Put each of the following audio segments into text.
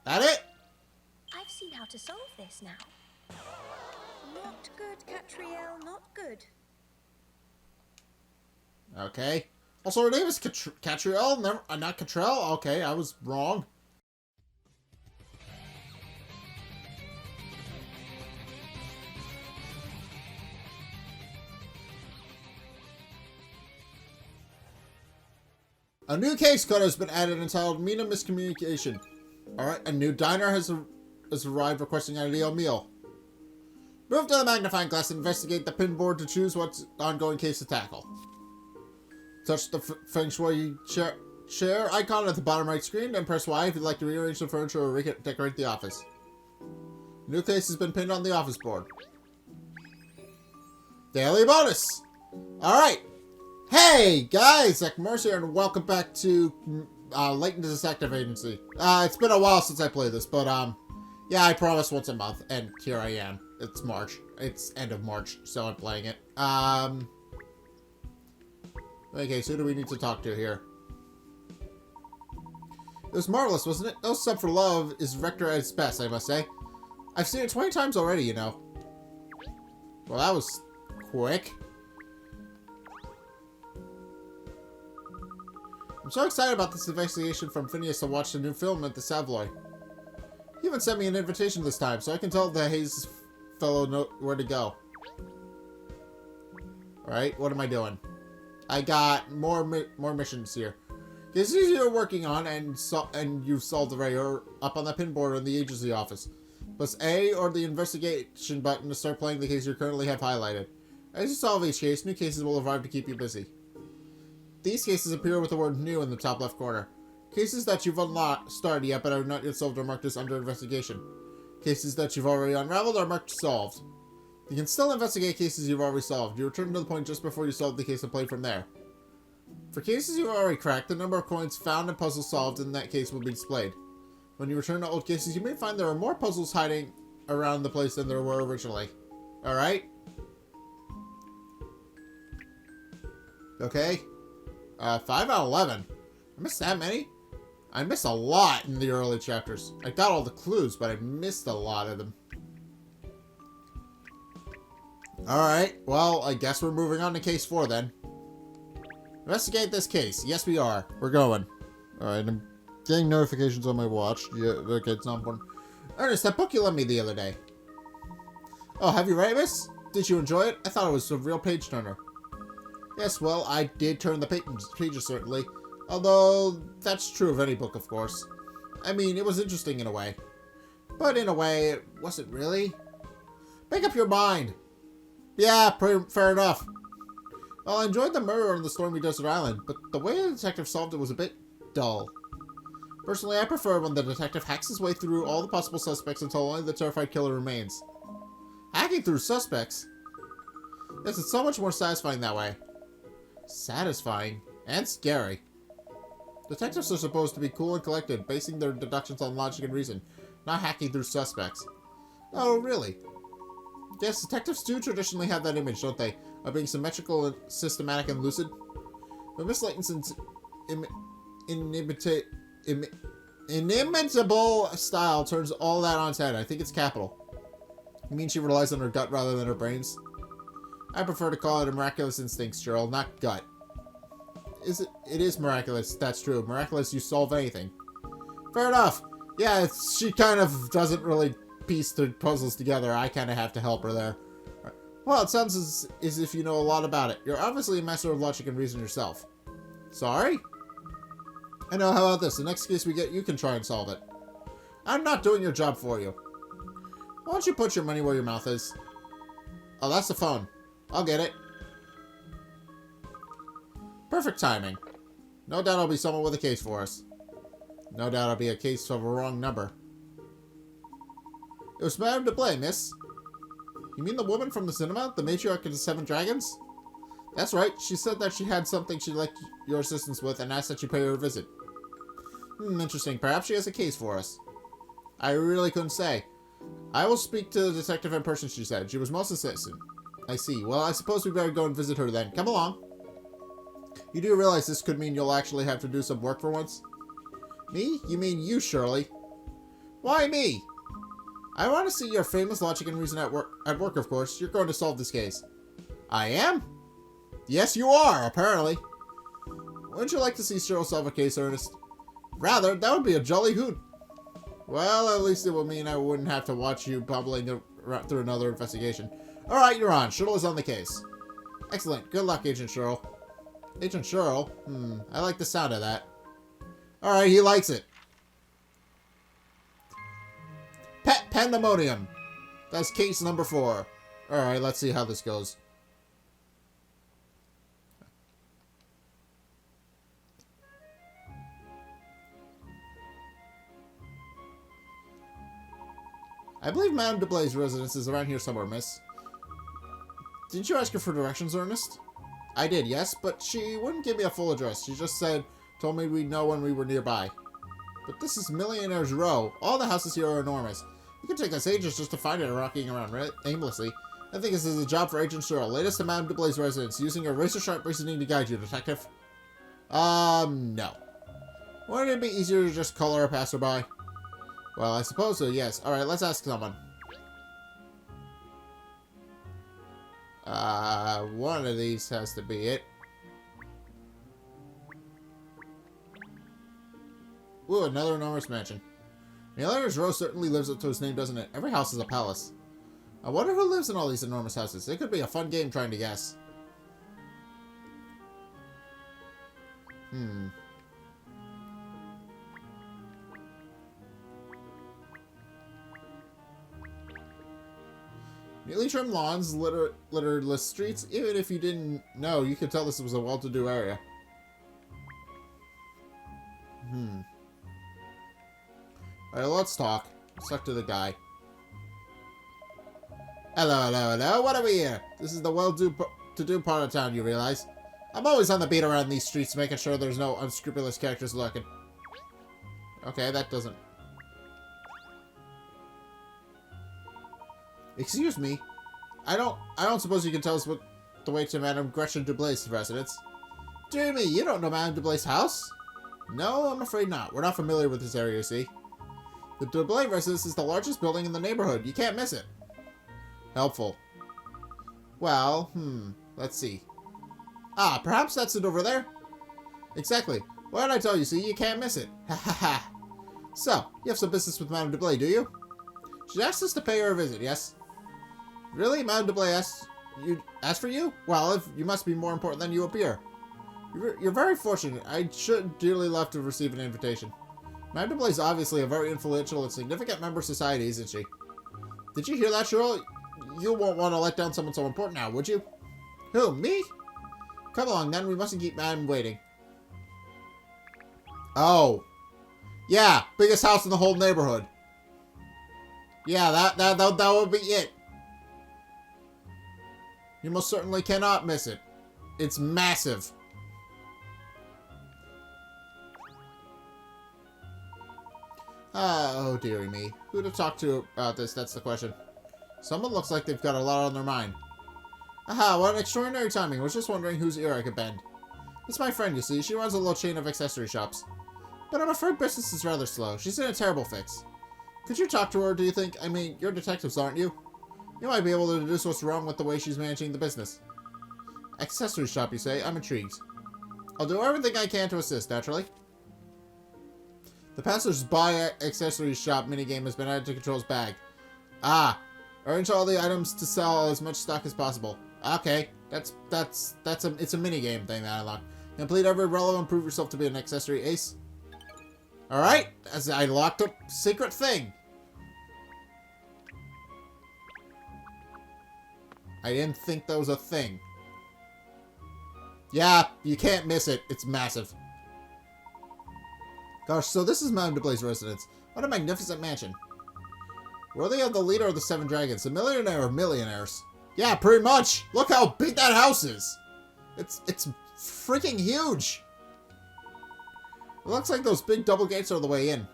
That it? I've seen how to solve this now. Not good, Catriel, not good. Okay. Also, her name is Catriel, not Catrell? Okay, I was wrong. A new case code has been added entitled Mina Miscommunication. Alright, a new diner has arrived requesting an ideal meal. Move to the magnifying glass and investigate the pinboard to choose what ongoing case to tackle. Touch the Feng Shui chair icon at the bottom right screen and press Y if you'd like to rearrange the furniture or redecorate the office. New case has been pinned on the office board. Daily bonus! Alright! Hey guys, Zack here, and welcome back to Layton Detective Agency. It's been a while since I played this, but yeah, I promise once a month, and here I am. It's March. It's end of March, so I'm playing it. Okay, so who do we need to talk to here? It was marvelous, wasn't it? No Sub for Love is Vector at its best, I must say. I've seen it 20 times already, you know. Well, that was quick. I'm so excited about this investigation from Phineas to watch the new film at the Savoy. He even sent me an invitation this time, so I can tell the Hayes fellow where to go. Alright, what am I doing? I got more missions here. Cases you're working on and you've solved already are up on the pinboard in the agency office. Press A or the investigation button to start playing the case you currently have highlighted. As you solve each case, new cases will arrive to keep you busy. These cases appear with the word new in the top left corner. Cases that you've started yet but are not yet solved are marked as under investigation. Cases that you've already unraveled are marked solved. You can still investigate cases you've already solved. You return to the point just before you solve the case and play from there. For cases you've already cracked, the number of coins found and puzzles solved in that case will be displayed. When you return to old cases, you may find there are more puzzles hiding around the place than there were originally. Alright? Okay. 5 out of 11. I missed that many? I missed a lot in the early chapters. I got all the clues, but I missed a lot of them. Alright, well, I guess we're moving on to case 4 then. Investigate this case. Yes, we are. We're going. Alright, I'm getting notifications on my watch. Yeah, okay, it's not important. Ernest, that book you lent me the other day. Oh, have you read it, miss? Did you enjoy it? I thought it was a real page-turner. Yes, well, I did turn the pages, certainly. Although, that's true of any book, of course. I mean, it was interesting in a way. But in a way, it wasn't really. Make up your mind. Yeah, fair enough. Well, I enjoyed the murder on the stormy desert island, but the way the detective solved it was a bit dull. Personally, I prefer when the detective hacks his way through all the possible suspects until only the terrified killer remains. Hacking through suspects? Yes, it's so much more satisfying that way. Satisfying and scary. Detectives are supposed to be cool and collected, basing their deductions on logic and reason, not hacking through suspects. Oh, really? Yes, detectives do traditionally have that image, don't they? Of being symmetrical and systematic and lucid. But Miss Layton's inimitable style turns all that on its head. I think it's capital. You mean she relies on her gut rather than her brains? I prefer to call it a miraculous instinct, Sherl, not gut. It is miraculous, that's true. Miraculous, you solve anything. Fair enough. Yeah, she kind of doesn't really piece the puzzles together. I kind of have to help her there. Well, it sounds as if you know a lot about it. You're obviously a master of logic and reason yourself. Sorry? I know, how about this? The next case we get, you can try and solve it. I'm not doing your job for you. Why don't you put your money where your mouth is? Oh, that's the phone. I'll get it. Perfect timing. No doubt it'll be someone with a case for us. No doubt it'll be a case of a wrong number. It was Madame Doublée, miss. You mean the woman from the cinema? The matriarch of the Seven Dragons? That's right. She said that she had something she'd like your assistance with and asked that you pay her a visit. Interesting. Perhaps she has a case for us. I really couldn't say. I will speak to the detective in person, she said. She was most insistent. I see. Well, I suppose we better go and visit her then. Come along. You do realize this could mean you'll actually have to do some work for once? Me? You mean you, Shirley? Why me? I want to see your famous logic and reason at work, of course. You're going to solve this case. I am? Yes, you are, apparently. Wouldn't you like to see Sherl solve a case, Ernest? Rather, that would be a jolly hoot. Well, at least it will mean I wouldn't have to watch you bubbling through another investigation. Alright, you're on. Sherl is on the case. Excellent. Good luck, Agent Sherl. Agent Sherl? I like the sound of that. Alright, he likes it. Pet Pandemonium. That's case number 4. Alright, let's see how this goes. I believe Madame Doublée's residence is around here somewhere, miss. Didn't you ask her for directions, Ernest? I did, yes, but she wouldn't give me a full address. She just told me we'd know when we were nearby. But this is Millionaire's Row. All the houses here are enormous. It could take us ages just to find it rocking around aimlessly. I think this is a job for Agent Sherl. Latest to Madame Doublée's residence, using her razor-sharp reasoning to guide you, Detective. No. Wouldn't it be easier to just call her a passerby? Well, I suppose so, yes. Alright, let's ask someone. One of these has to be it. Ooh, another enormous mansion. Millionaire's Row certainly lives up to his name, doesn't it? Every house is a palace. I wonder who lives in all these enormous houses. It could be a fun game trying to guess. Neatly trimmed lawns, litterless streets. Even if you didn't know, you could tell this was a well-to-do area. Alright, let's talk. Let's talk to the guy. Hello. What are we here? This is the well-to-do part of town, you realize? I'm always on the beat around these streets, making sure there's no unscrupulous characters lurking. Okay, that doesn't... Excuse me. I don't suppose you can tell us what the way to Madame Doublée's residence. Dear me, you don't know Madame Doublée's house? No, I'm afraid not. We're not familiar with this area, you see. The Doublée residence is the largest building in the neighborhood. You can't miss it. Helpful. Well, let's see. Ah, perhaps that's it over there? Exactly. Why did I tell you, see? You can't miss it. Ha ha ha. So, you have some business with Madame Doublée, do you? She asked us to pay her a visit, yes? Really? Madame Doublée asked for you? Well, if you must be more important than you appear. You're very fortunate. I should dearly love to receive an invitation. Madame Doublée is obviously a very influential and significant member of society, isn't she? Did you hear that, Sherl? You won't want to let down someone so important now, would you? Who, me? Come along, then. We mustn't keep Madame waiting. Oh. Yeah, biggest house in the whole neighborhood. Yeah, that would be it. You most certainly cannot miss it. It's massive. Oh, dearie me. Who to talk to about this? That's the question. Someone looks like they've got a lot on their mind. Aha, what an extraordinary timing. I was just wondering whose ear I could bend. It's my friend, you see. She runs a little chain of accessory shops. But I'm afraid business is rather slow. She's in a terrible fix. Could you talk to her, do you think? I mean, you're detectives, aren't you? You might be able to deduce what's wrong with the way she's managing the business. Accessory shop, you say? I'm intrigued. I'll do everything I can to assist, naturally. The passers-by accessory shop minigame has been added to Control's bag. Ah, arrange all the items to sell as much stock as possible. Okay, it's a minigame thing that I unlocked. Complete every relevant, prove yourself to be an accessory ace. Alright, as I locked up secret thing. I didn't think that was a thing. Yeah, you can't miss it. It's massive. Gosh, so this is Madame Doublée's residence. What a magnificent mansion. Worthy of the leader of the Seven Dragons, a millionaire of millionaires. Yeah, pretty much. Look how big that house is. It's freaking huge. It looks like those big double gates are the way in.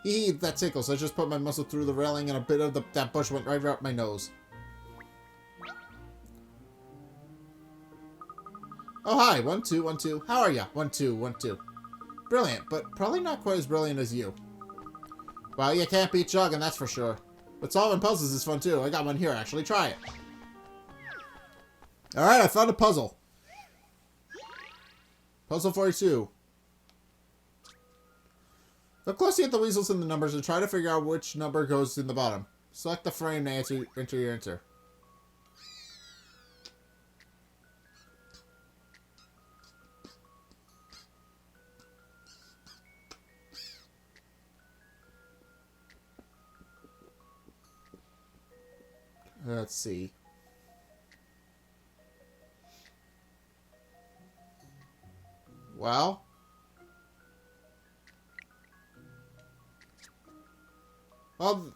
Hee, that tickles. I just put my muzzle through the railing and a bit of that bush went right up my nose. Oh, hi. 1, 2, 1, 2. How are ya? 1, 2, 1, 2. Brilliant, but probably not quite as brilliant as you. Well, you can't beat jogging, that's for sure. But solving puzzles is fun too. I got one here, actually. Try it. Alright, I found a puzzle. Puzzle 42. Look closely at the weasels and the numbers and try to figure out which number goes in the bottom. Select the frame to enter your answer. Let's see. Well. Well.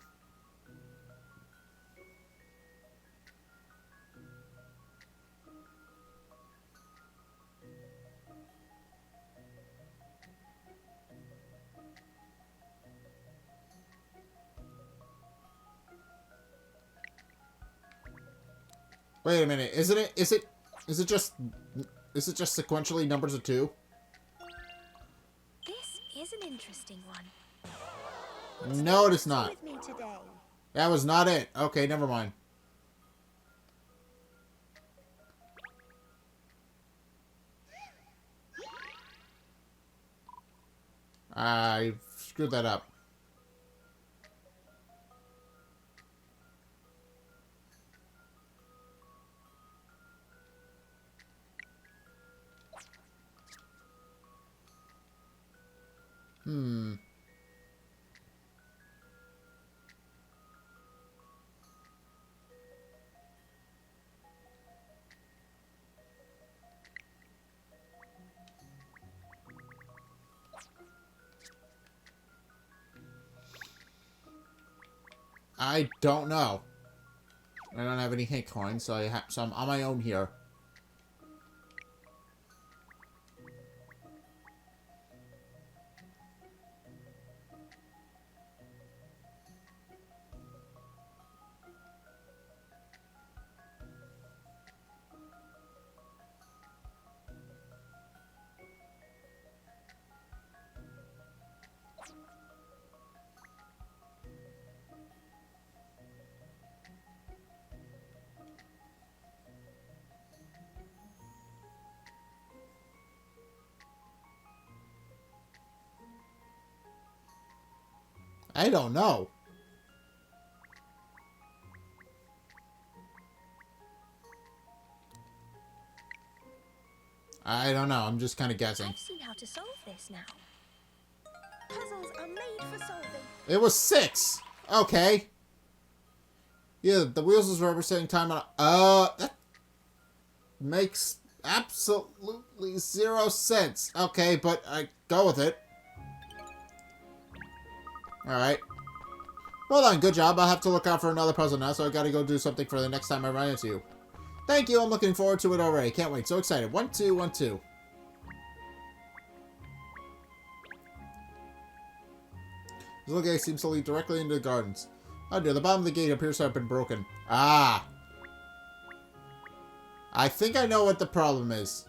Wait a minute. Isn't it? Is it just sequentially numbers of 2? This is an interesting one. No, it is not. With me today. That was not it. Okay, never mind. I screwed that up. I don't know. I don't have any hint coins, so I'm on my own here. I don't know. I don't know. I'm just kind of guessing. I've seen how to solve this now. Puzzles are made for solving. It was 6. Okay. Yeah, the wheels was representing time on. That makes absolutely 0 sense. Okay, but I go with it. Alright. Well done, good job. I'll have to look out for another puzzle now, so I gotta go do something for the next time I run into you. Thank you, I'm looking forward to it already. Can't wait, so excited. 1, 2, 1, 2. This little gate seems to lead directly into the gardens. Oh dear, the bottom of the gate appears to have been broken. Ah! I think I know what the problem is.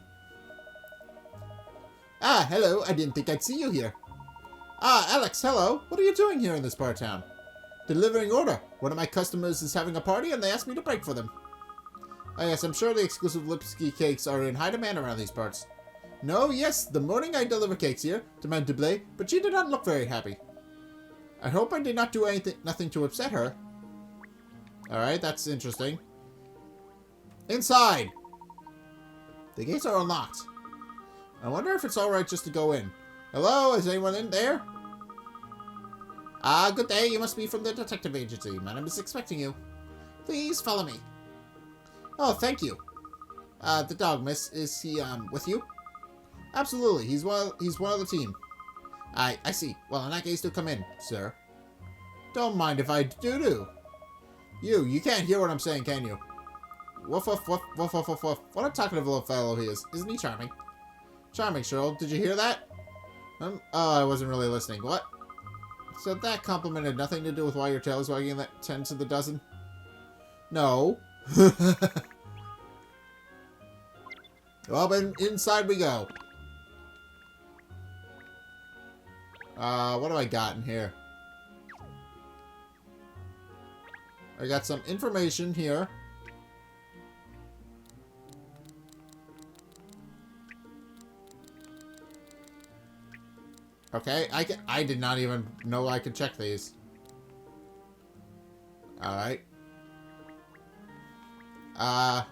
Ah, hello, I didn't think I'd see you here. Ah, Alex, hello. What are you doing here in this part of town? Delivering order. One of my customers is having a party and they asked me to break for them. Oh yes, I'm sure the exclusive Lipsky cakes are in high demand around these parts. No, yes, the morning I deliver cakes here to Madame Doublée, but she did not look very happy. I hope I did not do nothing to upset her. Alright, that's interesting. Inside! The gates are unlocked. I wonder if it's alright just to go in. Hello, is anyone in there? Ah, good day. You must be from the detective agency. Madam is expecting you. Please follow me. Oh, thank you. The dog, miss, is he, with you? Absolutely. He's one of the team. I see. Well, in that case, do come in, sir. Don't mind if I do. You can't hear what I'm saying, can you? Woof, woof, woof, woof, woof, woof, woof. What a talkative little fellow he is. Isn't he charming? Charming, Sherl. Did you hear that? Oh, I wasn't really listening. What? So that compliment had nothing to do with why your tail is wagging that 10 to the dozen? No. Well, then inside we go. What do I got in here? I got some information here. Okay, I did not even know I could check these. Alright. I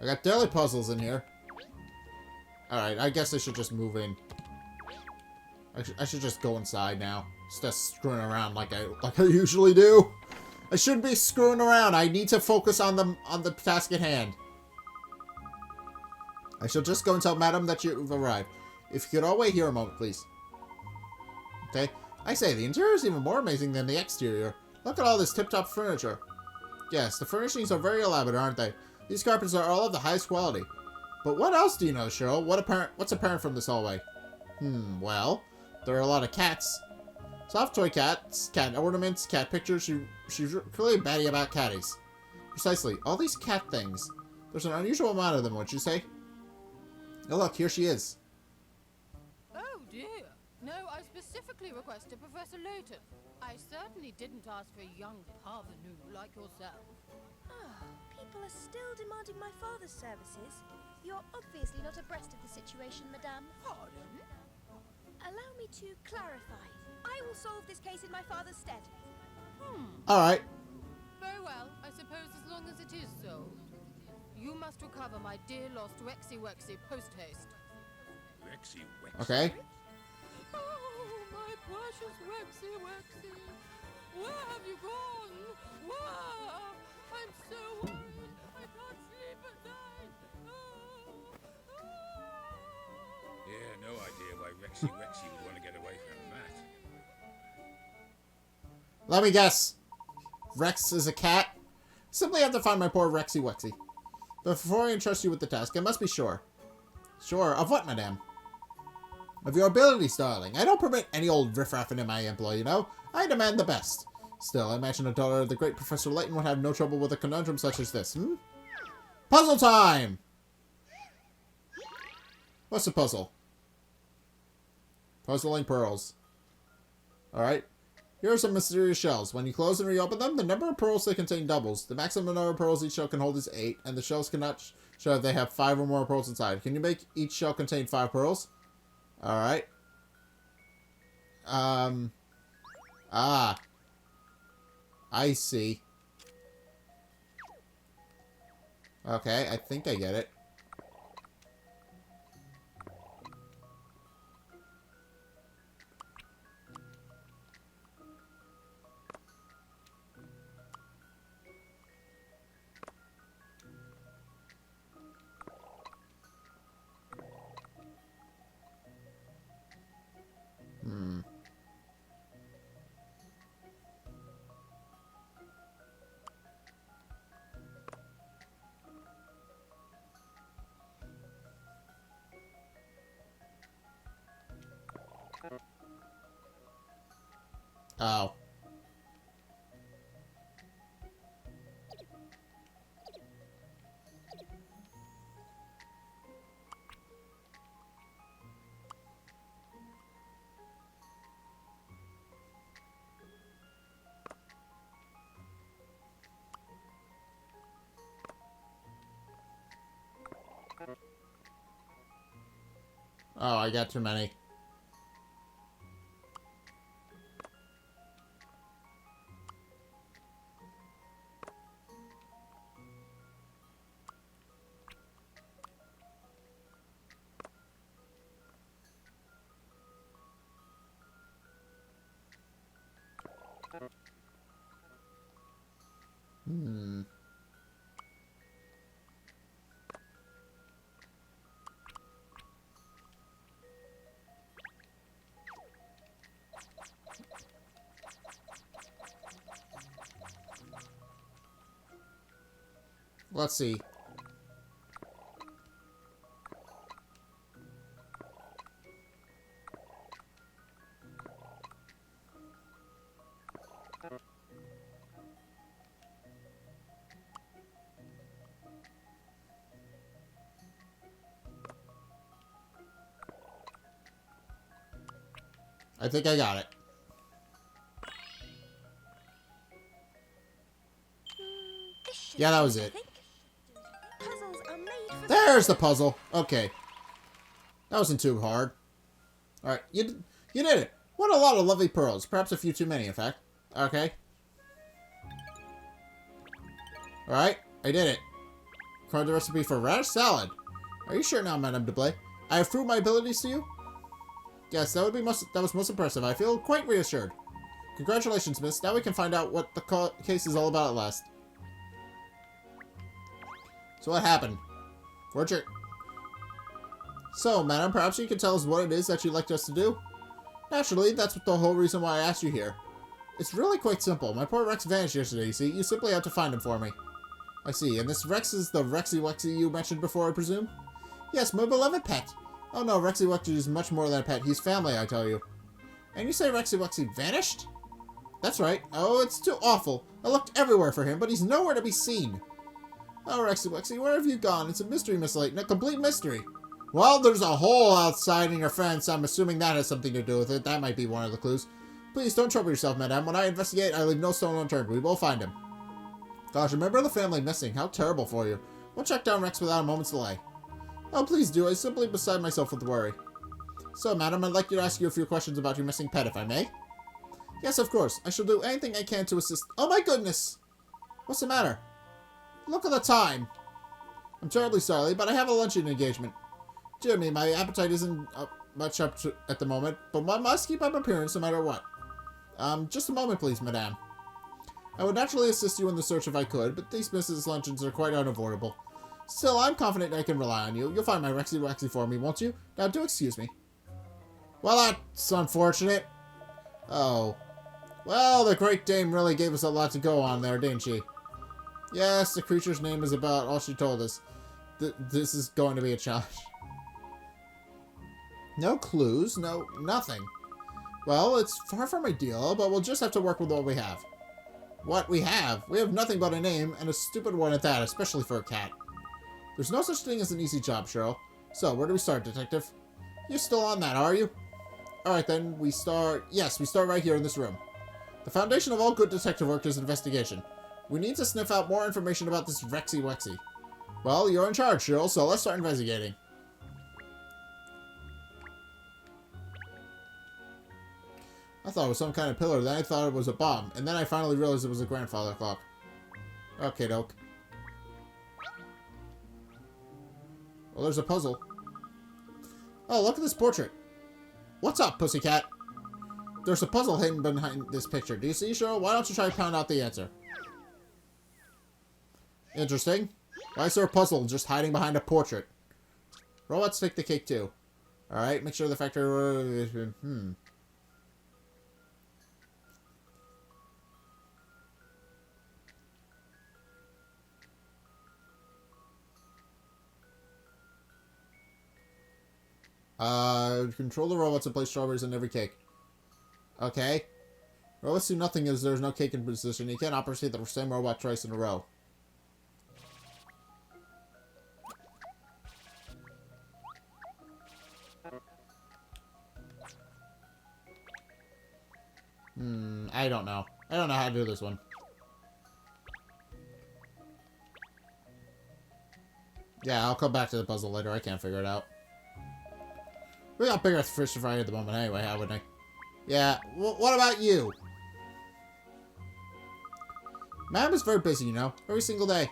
got daily puzzles in here. Alright, I guess I should just move in. I should just go inside now. Instead of screwing around like I usually do. I shouldn't be screwing around. I need to focus on the task at hand. I shall just go and tell Madam that you've arrived. If you could all wait here a moment, please. Okay. I say, the interior is even more amazing than the exterior. Look at all this tip-top furniture. Yes, the furnishings are very elaborate, aren't they? These carpets are all of the highest quality. But what else do you know, Sherl? What's apparent from this hallway? Well, there are a lot of cats. Soft toy cats, cat ornaments, cat pictures. She's really batty about catties. Precisely. All these cat things. There's an unusual amount of them, wouldn't you say? Oh, look, here she is. Oh, dear. No, I specifically requested Professor Layton. I certainly didn't ask for a young parvenu like yourself. People are still demanding my father's services. You're obviously not abreast of the situation, Madame. Pardon? Allow me to clarify. I will solve this case in my father's stead. Alright. Very well. I suppose as long as it is solved. You must recover my dear lost Rexy Wexy post-haste. Rexy Wexy? Okay. Oh, my precious Rexy Wexy. Where have you gone? Where? I'm so worried. I can't sleep at night. Yeah, no idea why Rexy Wexy would want to get away from that. Let me guess. Rex is a cat? Simply have to find my poor Rexy Wexy. But before I entrust you with the task, I must be sure. Sure, of what, madame? Of your abilities, darling. I don't permit any old riffraffing in my employ, you know. I demand the best. Still, I imagine a daughter of the great Professor Layton would have no trouble with a conundrum such as this, Puzzle time! What's the puzzle? Puzzling pearls. Alright. Here are some mysterious shells. When you close and reopen them, the number of pearls they contain doubles. The maximum number of pearls each shell can hold is 8, and the shells cannot show if they have 5 or more pearls inside. Can you make each shell contain 5 pearls? Alright. I see. Okay, I think I get it. Oh. Oh, I got too many. Let's see. I think I got it. This should Yeah, that do was I it. think. Puzzles are made for There's the puzzle. Okay. That wasn't too hard. Alright, you did it. What a lot of lovely pearls. Perhaps a few too many, in fact. Okay. Alright, I did it. Found the recipe for radish salad. Are you sure now, Madame Doublée? I have proved my abilities to you? Yes, that was most impressive. I feel quite reassured. Congratulations, miss. Now we can find out what the case is all about at last. So what happened? Forger. So, madam, perhaps you can tell us what it is that you'd like us to do? Naturally, that's the whole reason why I asked you here. It's really quite simple. My poor Rex vanished yesterday, you see. You simply have to find him for me. I see. And this Rex is the Rexy Wexy you mentioned before, I presume? Yes, my beloved pet. Oh no, Rexy Wexy is much more than a pet. He's family, I tell you. And you say Rexy Wexy vanished? That's right. Oh, it's too awful. I looked everywhere for him, but he's nowhere to be seen. Oh, Rexy Wexy, where have you gone? It's a mystery, Miss Layton. A complete mystery. Well, there's a hole outside in your fence. I'm assuming that has something to do with it. That might be one of the clues. Please, don't trouble yourself, madame. When I investigate, I leave no stone unturned. We will find him. Gosh, remember the family missing. How terrible for you. We'll check down Rex without a moment's delay. Oh, please do. I'm simply beside myself with worry. So, madam, I'd like to ask you a few questions about your missing pet, if I may. Yes, of course. I shall do anything I can to assist. Oh, my goodness! What's the matter? Look at the time. I'm terribly sorry, but I have a luncheon engagement. Dear me, my appetite isn't much up to at the moment, but one must keep up appearance no matter what. Just a moment, please, madame. I would naturally assist you in the search if I could, but these Mrs. Luncheons are quite unavoidable. Still, I'm confident I can rely on you. You'll find my Rexy Wexy for me, won't you? Now, do excuse me. Well, that's unfortunate. Oh. Well, the Great Dame really gave us a lot to go on there, didn't she? Yes, the creature's name is about all she told us. This is going to be a challenge. No clues, nothing. Well, it's far from ideal, but we'll just have to work with what we have. What we have? We have nothing but a name, and a stupid one at that, especially for a cat. There's no such thing as an easy job, Sherl. So, where do we start, detective? You're still on that, are you? Alright then, we start right here in this room. The foundation of all good detective work is investigation. We need to sniff out more information about this Rexy Wexy. Well, you're in charge, Sherl, so let's start investigating. I thought it was some kind of pillar, then I thought it was a bomb, and then I finally realized it was a grandfather clock. Okay, doke. Well, there's a puzzle. Oh, look at this portrait. What's up, pussycat? There's a puzzle hidden behind this picture. Do you see, Sherl? Why don't you try to pound out the answer? Interesting. Why is there a puzzle just hiding behind a portrait? Robots take the cake too. Alright, make sure the factory... Control the robots and place strawberries in every cake. Okay. Robots do nothing as there's no cake in position. You can't operate the same robot twice in a row. I don't know. I don't know how to do this one. Yeah, I'll come back to the puzzle later. I can't figure it out. We got bigger fish to fry at the moment anyway, haven't we? Yeah, what about you? Madam is very busy, you know. Every single day.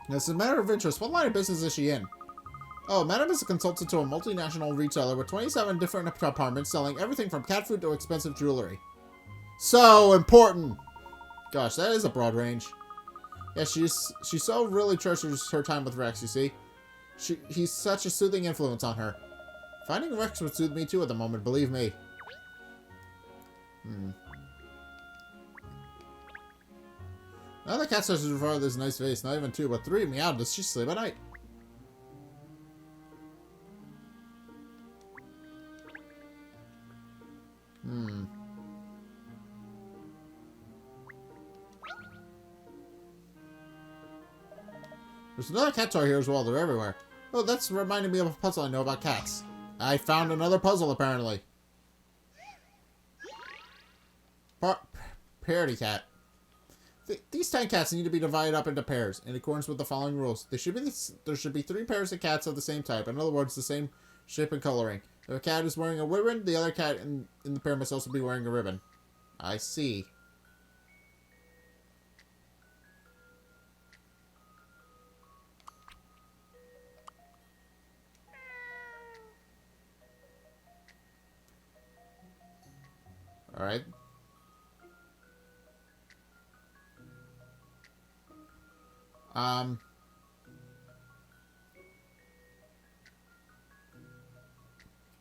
It's a matter of interest. What line of business is she in? Oh, Madam is a consultant to a multinational retailer with 27 different departments selling everything from cat food to expensive jewelry. So important! Gosh, that is a broad range. Yeah, she so really treasures her time with Rex, you see. He's such a soothing influence on her. Finding Rex would soothe me too at the moment, believe me. Now the cat starts to refer to this nice face, not even 2, but 3 meow. Does she sleep at night? There's another cat toy here as well. They're everywhere. Oh, that's reminding me of a puzzle I know about cats. I found another puzzle, apparently. Parity cat. These 10 cats need to be divided up into pairs in accordance with the following rules. There should be 3 pairs of cats of the same type. In other words, the same shape and coloring. If a cat is wearing a ribbon, the other cat in the pair must also be wearing a ribbon. I see. Alright.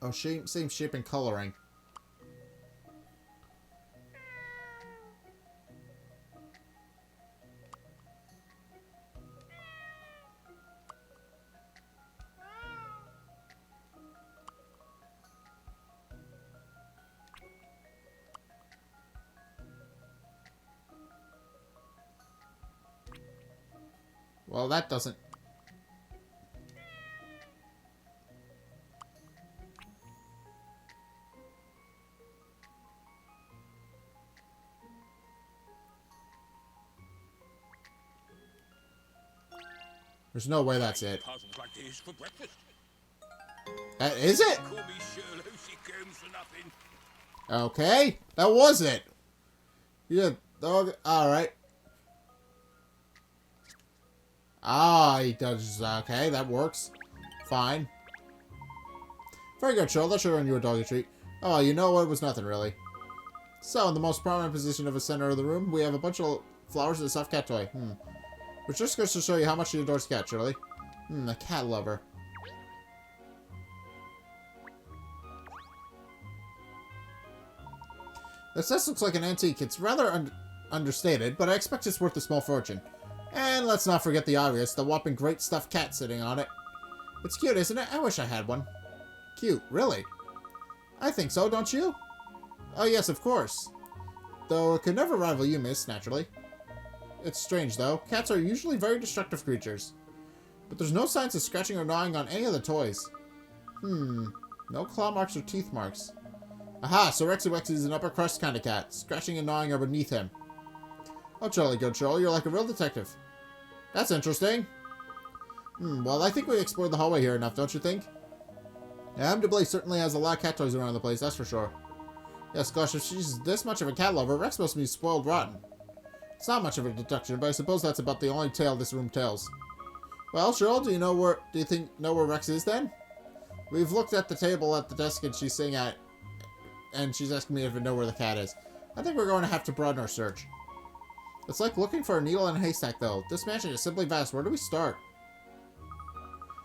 Oh, same shape and coloring. Well, that doesn't... There's no way that's it. Puzzles like this for breakfast. Is it? Call me Sherl, she comes for nothing. Okay, that was it. Yeah, dog. All right. Ah, he does. Okay, that works. Fine. Very good, Sherl. That should earn you a doggy treat. Oh, you know what? It was nothing, really. So, in the most prominent position of the center of the room, we have a bunch of flowers and a stuffed cat toy. Which just goes to show you how much she adores cat, Shirley. A cat lover. This nest looks like an antique. It's rather understated, but I expect it's worth a small fortune. And let's not forget the obvious, the whopping great stuffed cat sitting on it. It's cute, isn't it? I wish I had one. Cute, really? I think so, don't you? Oh yes, of course. Though it could never rival you, miss, naturally. It's strange, though. Cats are usually very destructive creatures. But there's no signs of scratching or gnawing on any of the toys. No claw marks or teeth marks. Aha, so Rexy Wexy is an upper crust kind of cat. Scratching and gnawing are beneath him. Oh, jolly good, Sherl. You're like a real detective. That's interesting. Well, I think we explored the hallway here enough, don't you think? Madame Doublée certainly has a lot of cat toys around the place, that's for sure. Yes, gosh, if she's this much of a cat lover, Rex must be spoiled rotten. It's not much of a deduction, but I suppose that's about the only tale this room tells. Well, Sherl, do you know where Rex is then? We've looked at the table at the desk and she's sitting at, and she's asking me if I know where the cat is. I think we're going to have to broaden our search. It's like looking for a needle in a haystack, though. This mansion is simply vast. Where do we start?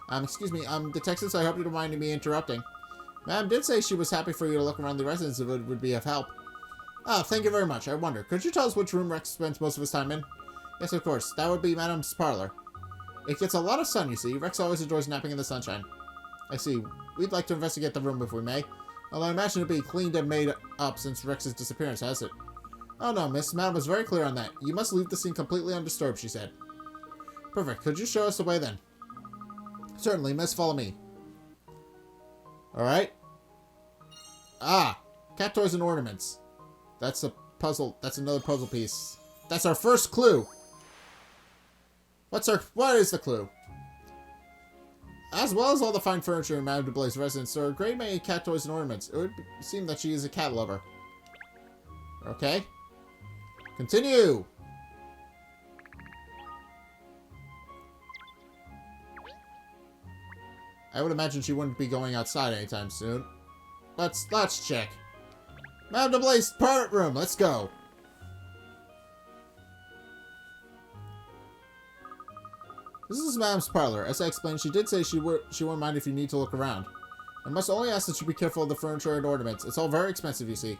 Excuse me, detectives, I hope you don't mind me interrupting. Madam did say she was happy for you to look around the residence if it would be of help. Ah, thank you very much. I wonder, could you tell us which room Rex spends most of his time in? Yes, of course. That would be Madame's parlor. It gets a lot of sun, you see. Rex always enjoys napping in the sunshine. I see. We'd like to investigate the room if we may. Although I imagine it'd be cleaned and made up since Rex's disappearance, has it? Oh no, miss. Madame was very clear on that. You must leave the scene completely undisturbed, she said. Perfect. Could you show us the way then? Certainly, miss. Follow me. Alright. Ah! Cat toys and ornaments. That's a puzzle. That's another puzzle piece. That's our first clue! What is the clue? As well as all the fine furniture in Madame Doublée's residence, there are a great many cat toys and ornaments. It would seem that she is a cat lover. Okay. Continue! I would imagine she wouldn't be going outside anytime soon. Let's check. Madame Doublée's private room. Let's go. This is Madame's parlor. As I explained, she did say she wouldn't mind if you need to look around. I must only ask that you be careful of the furniture and ornaments. It's all very expensive, you see.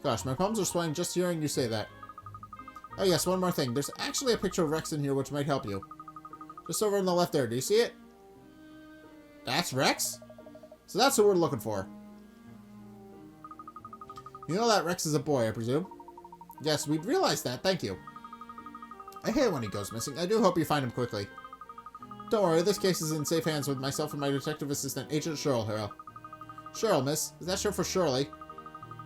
Gosh, my palms are sweating just hearing you say that. Oh yes, one more thing. There's actually a picture of Rex in here which might help you. Just over on the left there. Do you see it? That's Rex? So that's what we're looking for. You know that Rex is a boy, I presume? Yes, we'd realized that. Thank you. I hate when he goes missing. I do hope you find him quickly. Don't worry, this case is in safe hands with myself and my detective assistant, Agent Sherl here. Sherl, miss. Is that short for Shirley?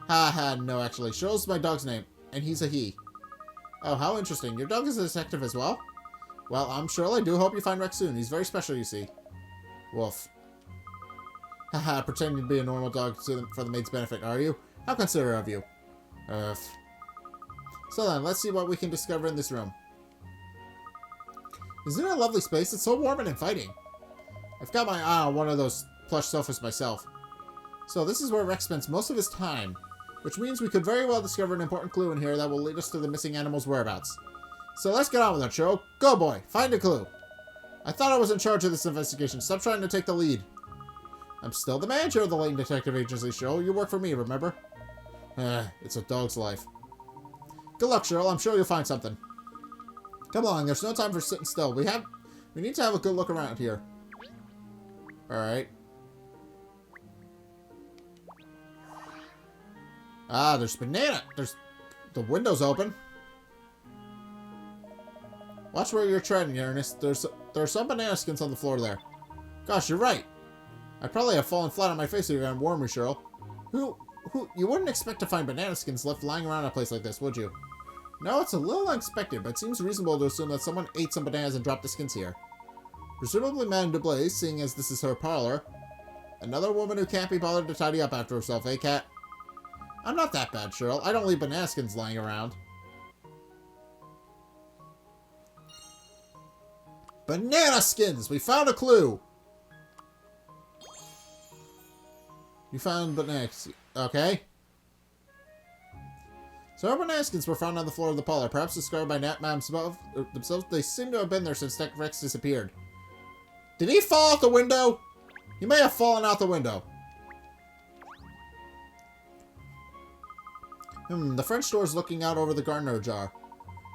No, actually. Sherl's my dog's name, and he's a he. Oh, how interesting. Your dog is a detective as well? Well, I'm Sherl. I do hope you find Rex soon. He's very special, you see. Woof. Haha, pretending to be a normal dog for the maid's benefit, are you? How considerate of you. So then, let's see what we can discover in this room. Isn't it a lovely space? It's so warm and inviting. I've got my eye on one of those plush sofas myself. So this is where Rex spends most of his time, which means we could very well discover an important clue in here that will lead us to the missing animal's whereabouts. So let's get on with it, Sherl. Go, boy. Find a clue. I thought I was in charge of this investigation. Stop trying to take the lead. I'm still the manager of the Layton Detective Agency, Sherl. You work for me, remember? It's a dog's life. Good luck, Sherl. I'm sure you'll find something. Come along. There's no time for sitting still. We need to have a good look around here. Alright. Ah, there's banana. The window's open. Watch where you're treading, Ernest. There are some banana skins on the floor there. Gosh, you're right. I'd probably have fallen flat on my face if you hadn't warned me, Sherl. You wouldn't expect to find banana skins left lying around a place like this, would you? No, it's a little unexpected, but it seems reasonable to assume that someone ate some bananas and dropped the skins here. Presumably Madame Doublée, seeing as this is her parlor. Another woman who can't be bothered to tidy up after herself, eh, cat? I'm not that bad, Sherl. I don't leave banana skins lying around. Banana skins! We found a clue! You found bananas. Okay. So our banana skins were found on the floor of the parlor, perhaps discovered by Madame themselves. They seem to have been there since Rex disappeared. Did he fall out the window? He may have fallen out the window. The French door is looking out over the garden jar.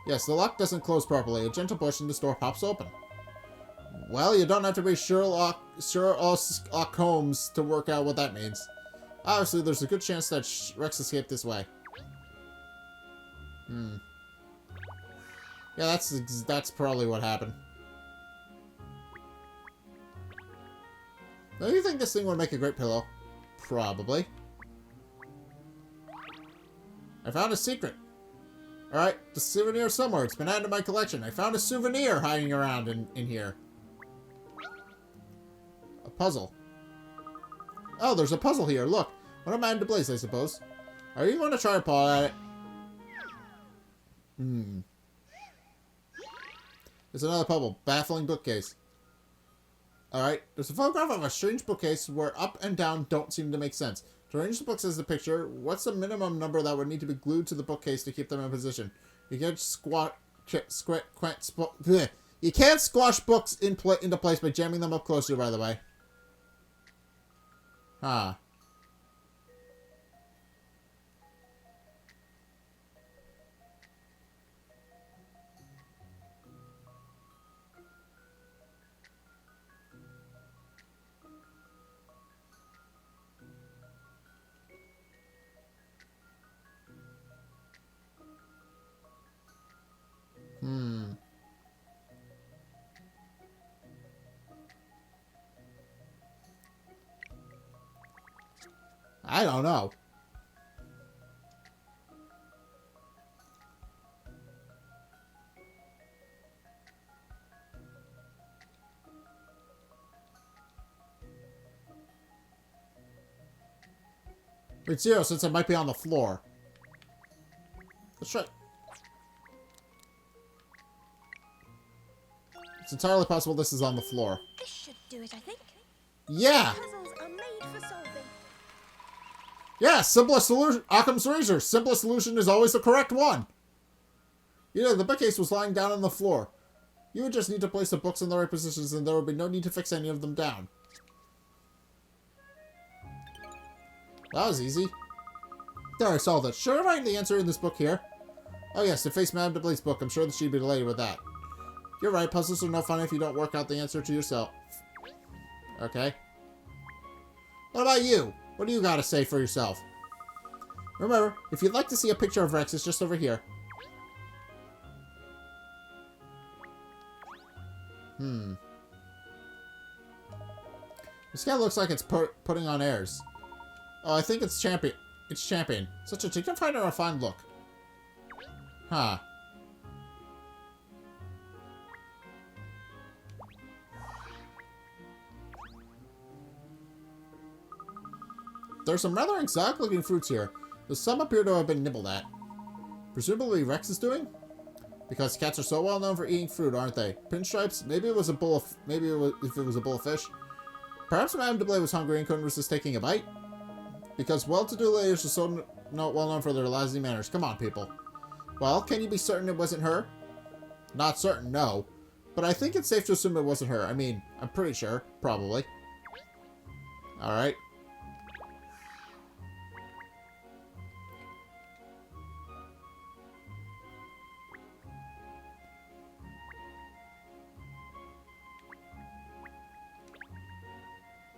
Yes, the lock doesn't close properly. A gentle push and this door pops open. Well, you don't have to be Sherlock Holmes to work out what that means. Obviously, there's a good chance that Rex escaped this way. Yeah, that's probably what happened. Don't you think this thing would make a great pillow? Probably. I found a secret. Alright, the souvenir somewhere. It's been added to my collection. I found a souvenir hiding around in here. A puzzle. Oh, there's a puzzle here. Look. One of Madame Doublée's, I suppose. Are you going to try to paw at it? There's another puzzle. Baffling bookcase. Alright. There's a photograph of a strange bookcase where up and down don't seem to make sense. To arrange the books as the picture, what's the minimum number that would need to be glued to the bookcase to keep them in position? You can't you can't squash books into place by jamming them up closer, by the way. Huh. I don't know. It's 0 since it might be on the floor. Let's try. It's entirely possible this is on the floor. This should do it, I think. Yeah! Puzzles are made for solving. Yeah, simplest solution. Occam's razor. Simplest solution is always the correct one. You know, the bookcase was lying down on the floor. You would just need to place the books in the right positions and there would be no need to fix any of them down. That was easy. There, I solved it. Should I write the answer in this book here? Oh yes, to face Madame Doublée's book. I'm sure that she'd be delighted with that. You're right, puzzles are no fun if you don't work out the answer to yourself. Okay. What about you? What do you got to say for yourself? Remember, if you'd like to see a picture of Rex, it's just over here. This guy looks like it's putting on airs. Oh, I think it's champion. its champion. Such a dignified and refined look. Huh. There's some rather exotic-looking fruits here, though some appear to have been nibbled at. Presumably Rex is doing? Because cats are so well known for eating fruit, aren't they? Pinstripes? Maybe it was a bowl of... Maybe if it was a bowl of fish. Perhaps Madame Doublée was hungry and couldn't resist taking a bite? Because well-to-do ladies are so well known for their lousy manners. Come on, people. Well, can you be certain it wasn't her? Not certain, no. But I think it's safe to assume it wasn't her. I mean, I'm pretty sure. Probably. Alright.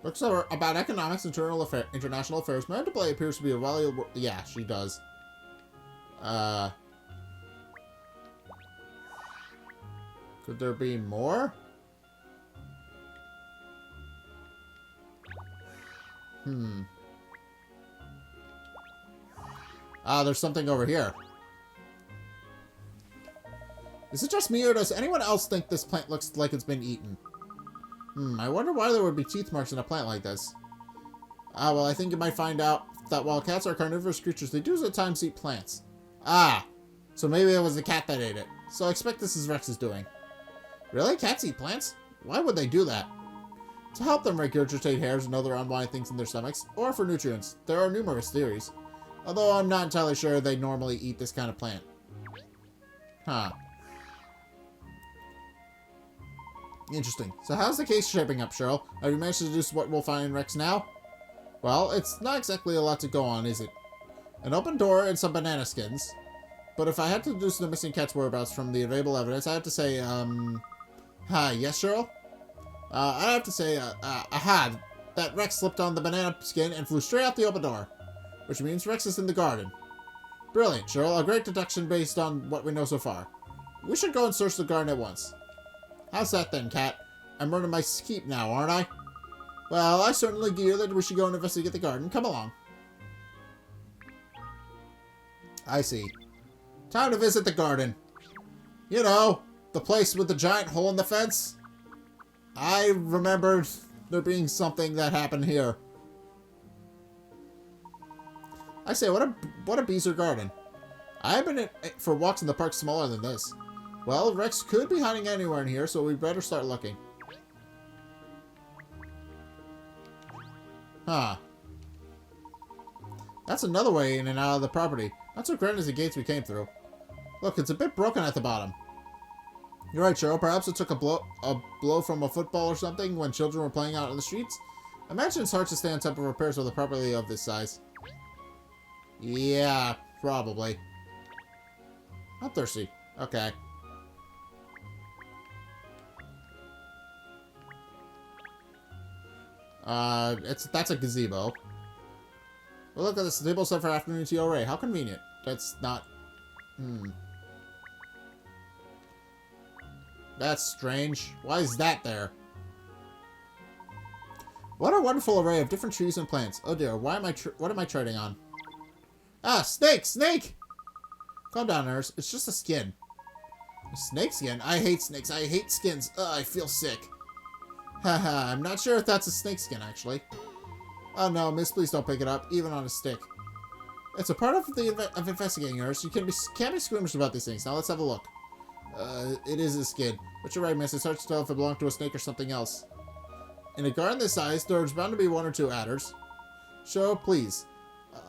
Books are about economics and international affairs. Madame Doublée appears to be a valuable... Yeah, she does. Could there be more? There's something over here. Is it just me, or does anyone else think this plant looks like it's been eaten? I wonder why there would be teeth marks in a plant like this. Well, I think you might find out that while cats are carnivorous creatures, they do at times eat plants. So maybe it was the cat that ate it. So I expect this is Rex's doing. Really? Cats eat plants? Why would they do that? To help them regurgitate hairs and other unwanted things in their stomachs, or for nutrients. There are numerous theories. Although I'm not entirely sure they normally eat this kind of plant. Interesting. So how's the case shaping up, Sherl? Have you managed to deduce what we'll find in Rex now? Well, it's not exactly a lot to go on, is it? An open door and some banana skins. But if I had to deduce the missing cat's whereabouts from the available evidence, I have to say, yes, Sherl? I'd have to say, that Rex slipped on the banana skin and flew straight out the open door. Which means Rex is in the garden. Brilliant, Sherl. A great deduction based on what we know so far. We should go and search the garden at once. How's that then, cat? I'm earning my keep now, aren't I? Well, I certainly gear that we should go and investigate the garden. Come along. I see. Time to visit the garden. You know, the place with the giant hole in the fence? I remembered there being something that happened here. I say, what a beezer garden. I've been for walks in the park smaller than this. Well, Rex could be hiding anywhere in here, so we better start looking. That's another way in and out of the property. Not so grand as the gates we came through. Look, it's a bit broken at the bottom. You're right, Sherl. Perhaps it took a blow from a football or something when children were playing out on the streets. Imagine it's hard to stay on top of repairs with a property of this size. Yeah, probably. I'm thirsty. Okay. That's a gazebo. Well, look at this table set for afternoon tea already. How convenient. That's not... That's strange. Why is that there? What a wonderful array of different trees and plants. Oh dear, what am I treading on? Snake! Snake! Calm down, nurse. It's just a skin. A snake skin? I hate snakes. I hate skins. I feel sick. Haha, I'm not sure if that's a snake skin, actually. Oh no, miss, please don't pick it up, even on a stick. It's a part of investigating, nurse. You can't be squeamish about these things. Now let's have a look. It is a skin. But you're right, miss. It's hard to tell if it belonged to a snake or something else. In a garden this size, there's bound to be one or two adders. Sure, please.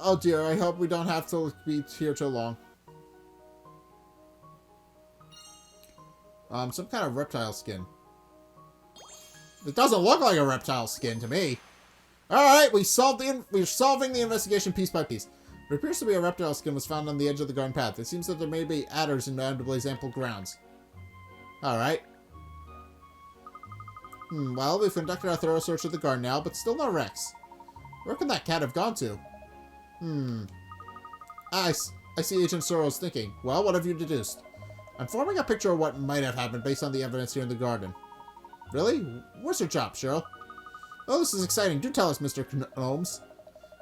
Oh dear, I hope we don't have to be here too long. Some kind of reptile skin. It doesn't look like a reptile skin to me. Alright, we're solving the investigation piece by piece. It appears to be a reptile skin was found on the edge of the garden path. It seems that there may be adders in Madame Doublée's ample grounds. Alright. Well, we've conducted our thorough search of the garden now, but still no Rex. Where could that cat have gone to? I see Agent Sorrow's thinking. Well, what have you deduced? I'm forming a picture of what might have happened based on the evidence here in the garden. Really? Where's your job, Sherl? Oh, this is exciting. Do tell us, Mr. Gnomes.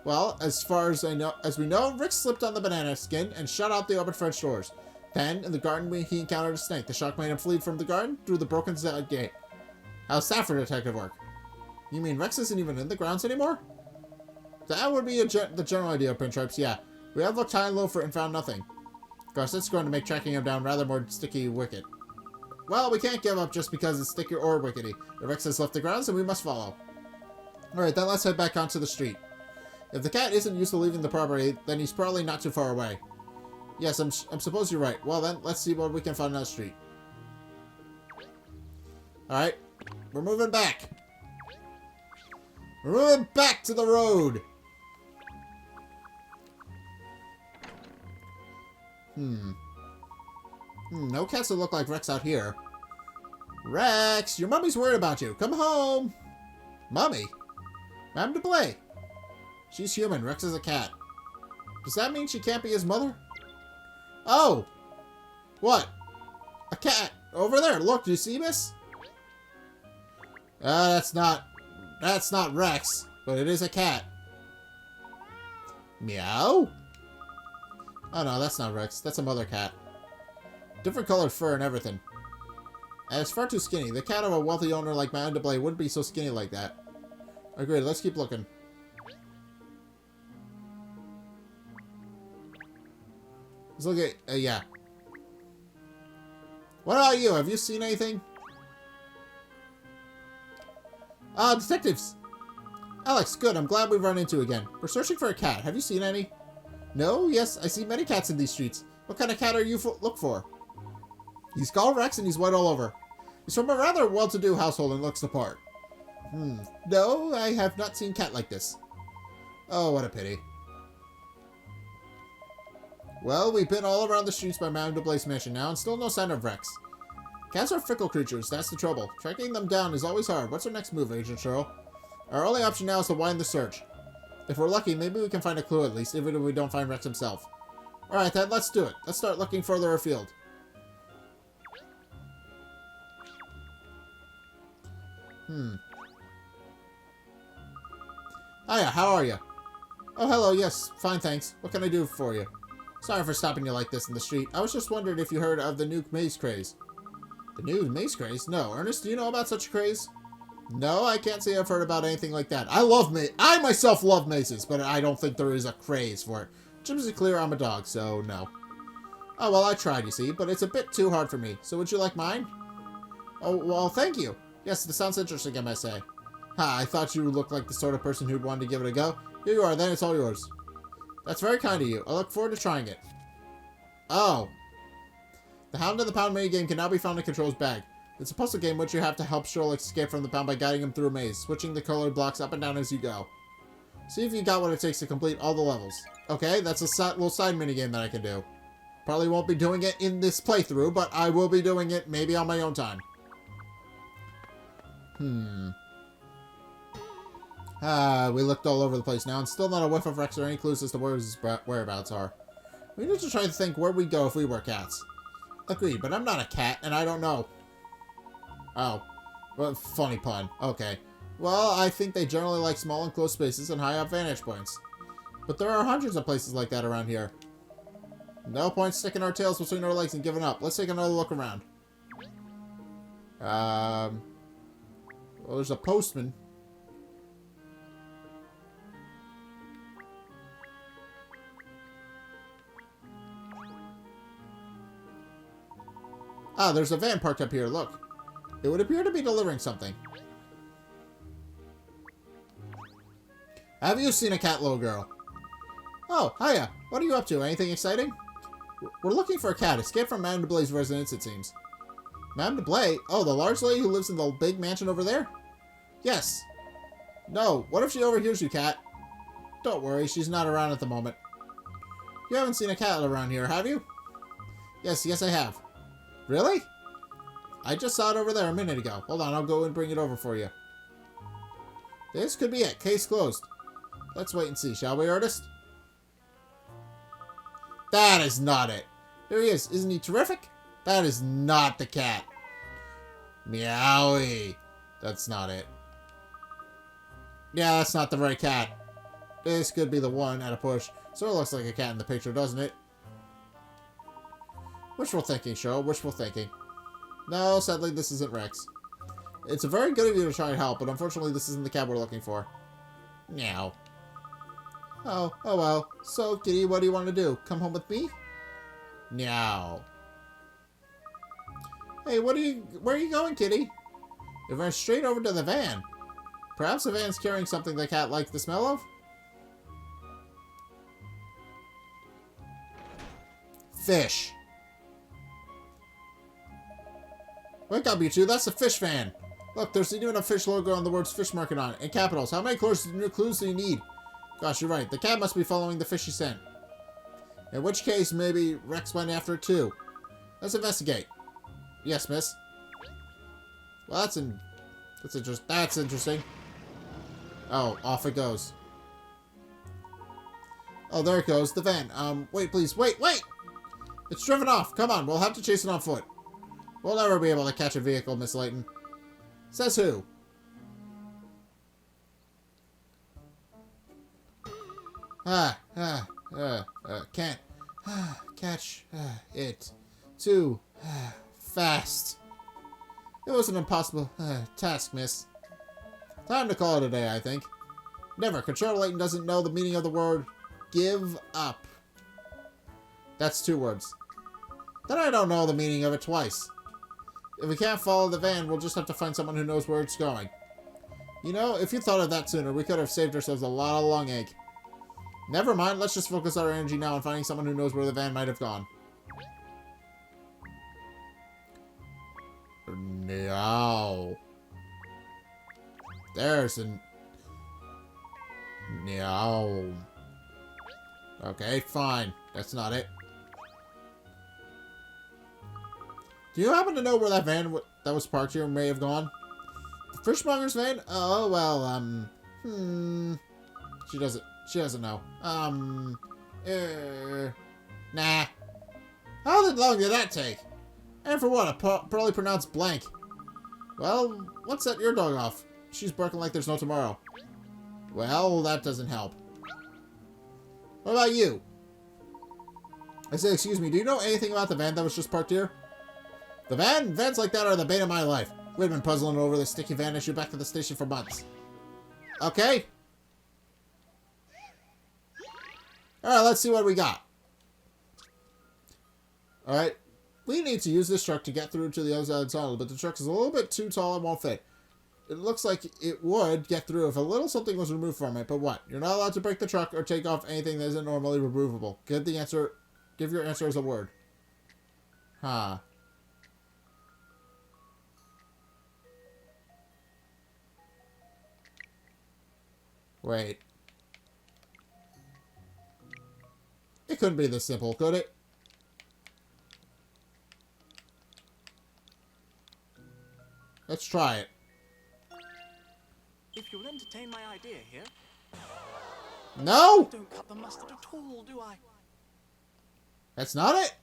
Well, as far as we know, Rick slipped on the banana skin and shut out the open French doors. Then, in the garden, he encountered a snake. The shock made him flee from the garden through the broken side gate. How's that for detective work? You mean Rex isn't even in the grounds anymore? That would be the general idea, Pinstripes, yeah. We have looked high and low for it and found nothing. Of course, that's going to make tracking him down rather more sticky wicked. Well, we can't give up just because it's sticky or wickedy. If Rex has left the grounds, then we must follow. Alright, then let's head back onto the street. If the cat isn't used to leaving the property, then he's probably not too far away. Yes, I'm suppose you're right. Well then, let's see what we can find on the street. Alright, we're moving back. We're moving back to the road. No cats that look like Rex out here. Rex, your mummy's worried about you. Come home. Mummy? Madame Doublée. She's human. Rex is a cat. Does that mean she can't be his mother? Oh! What? A cat! Over there! Look, do you see this? That's not Rex, but it is a cat. Meow? Oh no, that's not Rex. That's a mother cat. Different colored fur and everything. And it's far too skinny. The cat of a wealthy owner like Madame Doublée wouldn't be so skinny like that. Agreed, let's keep looking. Let's look at, yeah. What about you? Have you seen anything? Detectives! Alex, good. I'm glad we've run into you again. We're searching for a cat. Have you seen any? No? Yes, I see many cats in these streets. What kind of cat are you look for? He's called Rex and he's white all over. He's from a rather well-to-do household and looks the part. No, I have not seen cat like this. Oh, what a pity. Well, we've been all around the streets by Madame Doublée's mansion now, and still no sign of Rex. Cats are fickle creatures, that's the trouble. Tracking them down is always hard. What's our next move, Agent Sherl? Our only option now is to wind the search. If we're lucky, maybe we can find a clue at least, even if we don't find Rex himself. Alright then, let's do it. Let's start looking further afield. Hiya, how are you? Oh, hello, yes, fine, thanks. What can I do for you? Sorry for stopping you like this in the street. I was just wondering if you heard of the new maze craze. The new maze craze? No. Ernest, do you know about such a craze? No, I can't say I've heard about anything like that. I myself love mazes, but I don't think there is a craze for it. Jim's clear I'm a dog, so no. Oh, well, I tried, you see, but it's a bit too hard for me. So would you like mine? Oh, well, thank you. Yes, this sounds interesting, I must say. Ha, I thought you looked like the sort of person who'd want to give it a go. Here you are, then it's all yours. That's very kind of you. I look forward to trying it. Oh. The Hound and the Pound minigame can now be found in Control's bag. It's a puzzle game which you have to help Sherl escape from the Pound by guiding him through a maze, switching the colored blocks up and down as you go. See if you got what it takes to complete all the levels. Okay, that's a little side minigame that I can do. Probably won't be doing it in this playthrough, but I will be doing it maybe on my own time. We looked all over the place now, and still not a whiff of Rex or any clues as to where his whereabouts are. We need to try to think where we'd go if we were cats. Agreed, but I'm not a cat, and I don't know. Oh. Well, funny pun. Okay. Well, I think they generally like small enclosed spaces and high up vantage points. But there are hundreds of places like that around here. No point sticking our tails between our legs and giving up. Let's take another look around. Well, there's a postman. Ah, there's a van parked up here, look. It would appear to be delivering something. Have you seen a cat, little girl? Oh, hiya. What are you up to? Anything exciting? We're looking for a cat. Escaped from Madame Doublée's residence, it seems. Madame Doublée? Oh, the large lady who lives in the big mansion over there? Yes. No, what if she overhears you, cat? Don't worry, she's not around at the moment. You haven't seen a cat around here, have you? Yes, I have. Really? I just saw it over there a minute ago. Hold on, I'll go and bring it over for you. This could be it. Case closed. Let's wait and see, shall we, Ernest? That is not it. There he is. Isn't he terrific? That is not the cat. Meowie. That's not it. Yeah, that's not the right cat. This could be the one at a push. So it looks like a cat in the picture, doesn't it? Wishful thinking, Sherl. Wishful thinking. No, sadly, this isn't Rex. It's very good of you to try and help, but unfortunately, this isn't the cat we're looking for. Meow. Oh well. So, Kitty, what do you want to do? Come home with me? Meow. Hey, where are you going, Kitty? You're going straight over to the van. Perhaps the van's carrying something the cat likes the smell of? Fish. Wake up, you two. That's the fish van. Look, there's even a fish logo on the words fish market on it, in capitals. How many clues do you need? Gosh, you're right. The cat must be following the fishy scent. In which case, maybe Rex went after it too. Let's investigate. Yes, miss. Well, that's interesting. Oh, off it goes. Oh, there it goes. The van. Wait, please. Wait! It's driven off. Come on, we'll have to chase it on foot. We'll never be able to catch a vehicle, Miss Layton. Says who? Can't catch it too fast. It was an impossible task, miss. Time to call it a day, I think. Never. Control Layton doesn't know the meaning of the word give up. That's 2 words. Then I don't know the meaning of it twice. If we can't follow the van, we'll just have to find someone who knows where it's going. You know, if you thought of that sooner, we could have saved ourselves a lot of long ache. Never mind, let's just focus our energy now on finding someone who knows where the van might have gone. No. There's an... No. Okay, fine. That's not it. Do you happen to know where that van that was parked here may have gone? The fishmonger's van? Oh, well, She doesn't know. Nah. How long did that take? And for what? A poorly pronounced blank. Well, let's set your dog off. She's barking like there's no tomorrow. Well, that doesn't help. What about you? I say, excuse me, do you know anything about the van that was just parked here? The van? Vans like that are the bane of my life. We've been puzzling over this sticky van issue back to the station for months. Okay. Alright, let's see what we got. Alright. We need to use this truck to get through to the other side of the tunnel, but the truck is a little bit too tall and won't fit. It looks like it would get through if a little something was removed from it, but what? You're not allowed to break the truck or take off anything that isn't normally removable. Give your answer as a word. Huh. Wait. It couldn't be this simple, could it? Let's try it. If you'll entertain my idea here. No! Don't cut the mustard at all, do I? That's not it?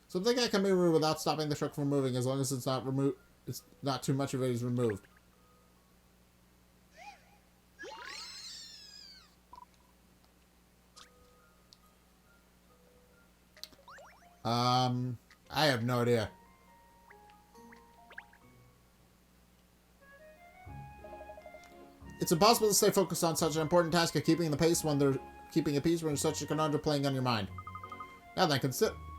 Something that can be removed without stopping the truck from moving as long as it's not removed. It's not too much of it is removed. I have no idea. It's impossible to stay focused on such an important task of keeping a peace when there's such a conundrum playing on your mind. Now then,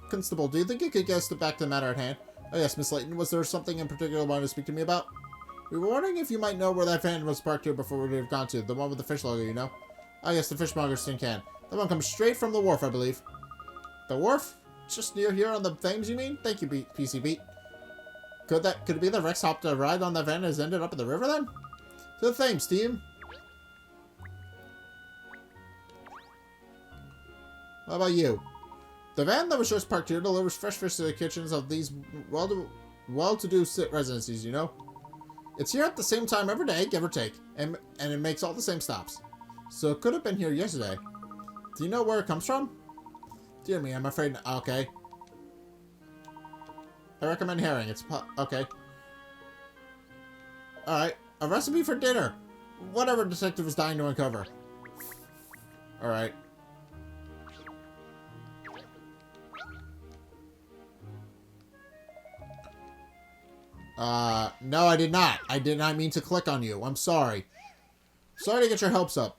Constable, do you think you could get us back to the matter at hand? Oh yes, Miss Layton, was there something in particular you wanted to speak to me about? We were wondering if you might know where that van was parked here before we would have gone to. The one with the fish logo, you know? Oh yes, the fishmonger's tin can. That one comes straight from the wharf, I believe. The wharf? Just near here on the Thames, you mean? Thank you, PC Beat. Could it be that Rex hopped a ride on that van and has ended up in the river then? To the Thames, team. What about you? The van that was just parked here delivers fresh fish to the kitchens of these well-to-do residences, you know? It's here at the same time every day, give or take, and it makes all the same stops. So it could have been here yesterday. Do you know where it comes from? Dear me, I'm afraid... Okay. I recommend herring. It's... Okay. Alright. A recipe for dinner. Whatever detective is dying to uncover. Alright. No, I did not. I did not mean to click on you. I'm sorry. Sorry to get your hopes up.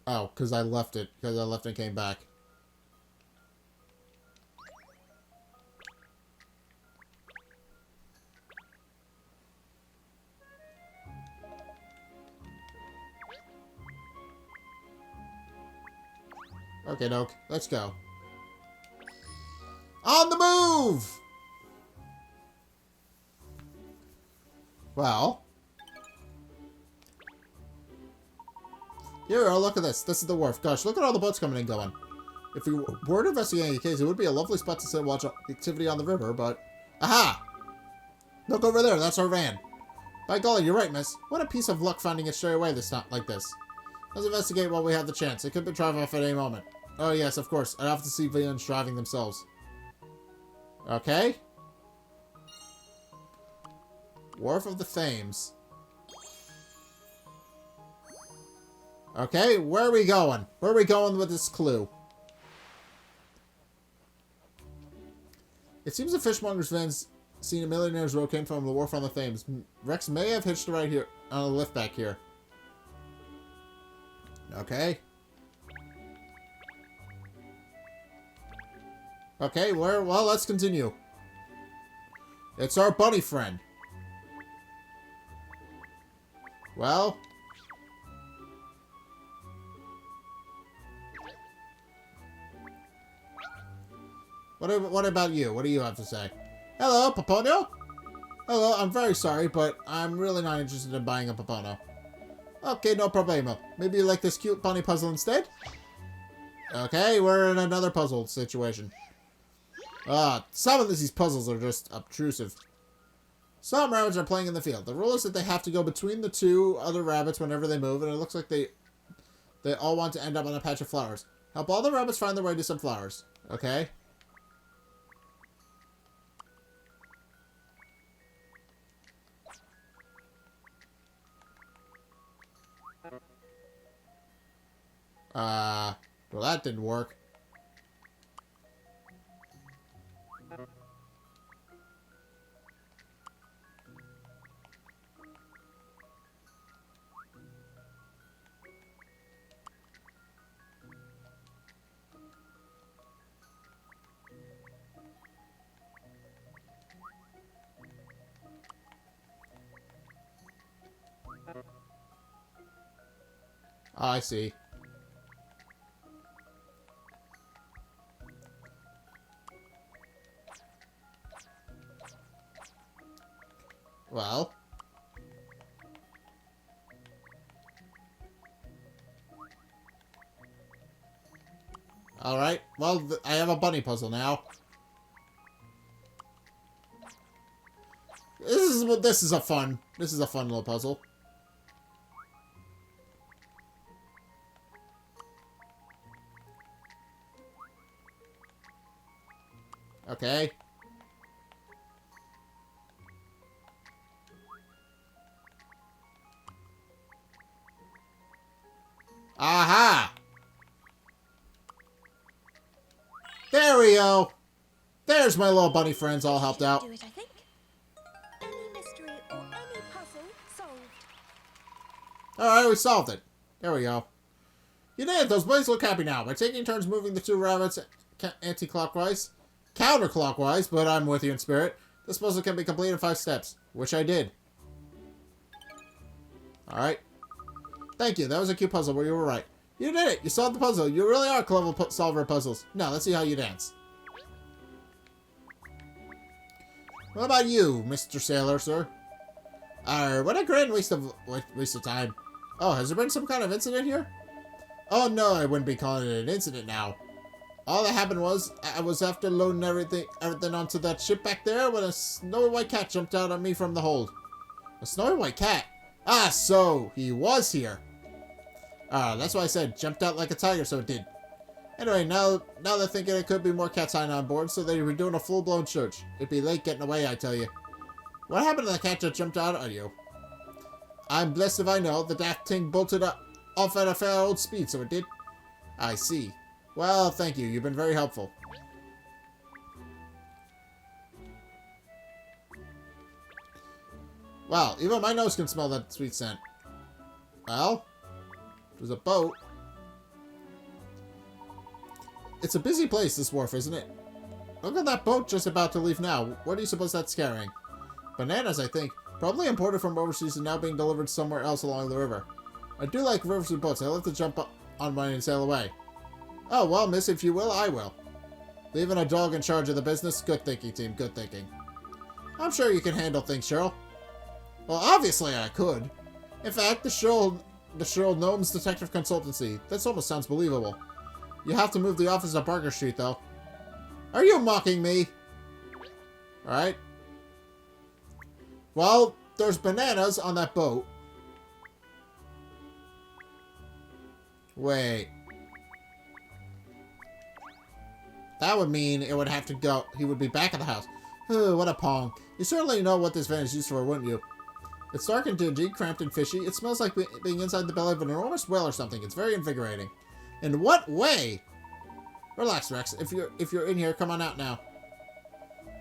Oh, because I left it. Because I left and came back. Okay, doke. Let's go. On the move! Well. Here we are, look at this. This is the wharf. Gosh, look at all the boats coming and going. If we were to investigate the case, it would be a lovely spot to sit and watch activity on the river, but... Aha! Look over there, that's our van. By golly, you're right, miss. What a piece of luck finding it straight away like this. Let's investigate while we have the chance. It could be driving off at any moment. Oh yes, of course. I'd have to see villains driving themselves. Okay. Wharf of the Thames. Okay, where are we going? Where are we going with this clue? It seems the fishmonger's van's seen a millionaire's row came from the wharf on the Thames. Rex may have hitched a ride here on a lift back here. Okay. Okay, well, let's continue. It's our bunny friend. Well. What about you? What do you have to say? Hello, Papono? Hello, I'm very sorry, but I'm really not interested in buying a Papono. Okay, no problemo. Maybe you like this cute bunny puzzle instead? Okay, we're in another puzzle situation. Some of these puzzles are just obtrusive. Some rabbits are playing in the field. The rule is that they have to go between the two other rabbits whenever they move, and it looks like they all want to end up on a patch of flowers. Help all the rabbits find their way to some flowers. Okay. Well, that didn't work. Oh, I see. Well. Alright. Well, I have a bunny puzzle now. This is a fun little puzzle. Okay. Aha! There we go. There's my little bunny friends all helped out. Do it, I think. Any mystery or any puzzle solved. Alright, we solved it. There we go. You did! Those bunnies look happy now. By taking turns moving the two rabbits anti-clockwise, counterclockwise, but I'm with you in spirit, this puzzle can be completed in 5 steps, which I did. Alright. Thank you, that was a cute puzzle where you were right. You did it! You solved the puzzle. You really are a clever solver of puzzles. Now, let's see how you dance. What about you, Mr. Sailor, sir? What a grand waste of time. Oh, has there been some kind of incident here? Oh no, I wouldn't be calling it an incident now. All that happened was, I was after loading everything onto that ship back there when a snowy white cat jumped out at me from the hold. A snowy white cat? Ah, so, he was here. That's why I said, jumped out like a tiger, so it did. Anyway, now they're thinking it could be more cats hiding on board, so they were doing a full-blown search. It'd be late getting away, I tell you. What happened to the cat that jumped out at you? I'm blessed if I know. The daft thing bolted off at a fair old speed, so it did. I see. Well, thank you. You've been very helpful. Wow, even my nose can smell that sweet scent. Well, there's a boat. It's a busy place, this wharf, isn't it? Look at that boat just about to leave now. What do you suppose that's carrying? Bananas, I think. Probably imported from overseas and now being delivered somewhere else along the river. I do like rivers and boats. I love to jump on one and sail away. Oh, well, miss, if you will, I will. Leaving a dog in charge of the business? Good thinking, team. Good thinking. I'm sure you can handle things, Sherl. Well, obviously I could. In fact, the Sherl Gnomes Detective Consultancy. This almost sounds believable. You have to move the office to Barker Street, though. Are you mocking me? Alright. Well, there's bananas on that boat. Wait. That would mean it would have to go. He would be back at the house. What a pong. You certainly know what this van is used for, wouldn't you? It's dark and dingy, cramped and fishy. It smells like being inside the belly of an enormous whale or something. It's very invigorating. In what way? Relax, Rex. If you're in here, come on out now.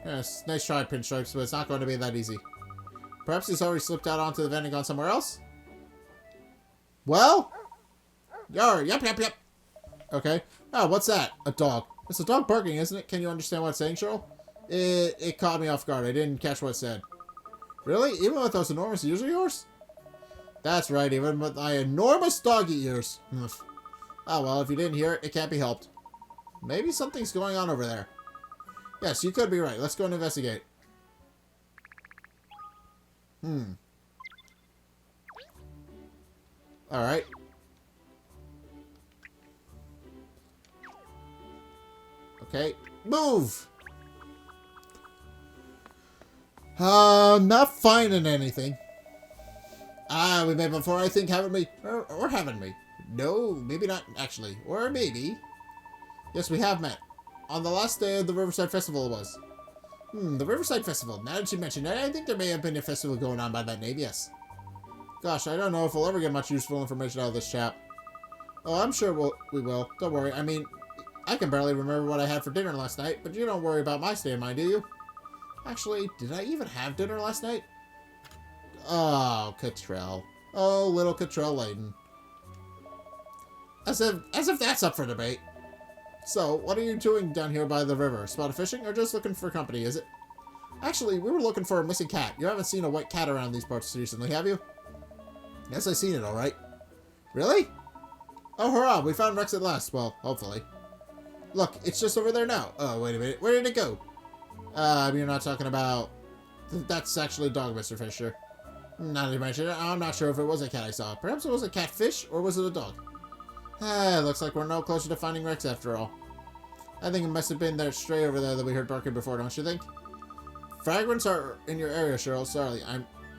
Yes, nice try, Pinstripes, but it's not going to be that easy. Perhaps he's already slipped out onto the van and gone somewhere else? Well? Yep. Okay. Oh, what's that? A dog. It's a dog barking, isn't it? Can you understand what it's saying, Sherl? It caught me off guard. I didn't catch what it said. Really? Even with those enormous ears of yours? That's right, even with my enormous doggy ears. Oh, well, if you didn't hear it, it can't be helped. Maybe something's going on over there. Yes, you could be right. Let's go and investigate. Alright. Okay. Move! Not finding anything. We met before, I think, haven't we? Or haven't we? No, maybe not, actually. Or maybe. Yes, we have met. On the last day of the Riverside Festival it was. The Riverside Festival. Now that you mention it, I think there may have been a festival going on by that name, yes. Gosh, I don't know if we'll ever get much useful information out of this chap. Oh, I'm sure we will. Don't worry. I mean, I can barely remember what I had for dinner last night, but you don't worry about my state of mind, do you? Actually, did I even have dinner last night? Oh, Cottrell. Oh, little Cottrell Layton. As if that's up for debate. So, what are you doing down here by the river? Spot of fishing or just looking for company, is it? Actually, we were looking for a missing cat. You haven't seen a white cat around these parts recently, have you? Yes, I've seen it, alright. Really? Oh, hurrah, we found Rex at last. Well, hopefully. Look, it's just over there now. Oh, wait a minute. Where did it go? You're not talking about... That's actually a dog, Mr. Fisher. Now that you mention it, I'm not sure if it was a cat I saw. Perhaps it was a catfish, or was it a dog? Looks like we're no closer to finding Rex after all. I think it must have been that stray over there that we heard barking before, don't you think? Fragments are in your area, Sherl. Sorry,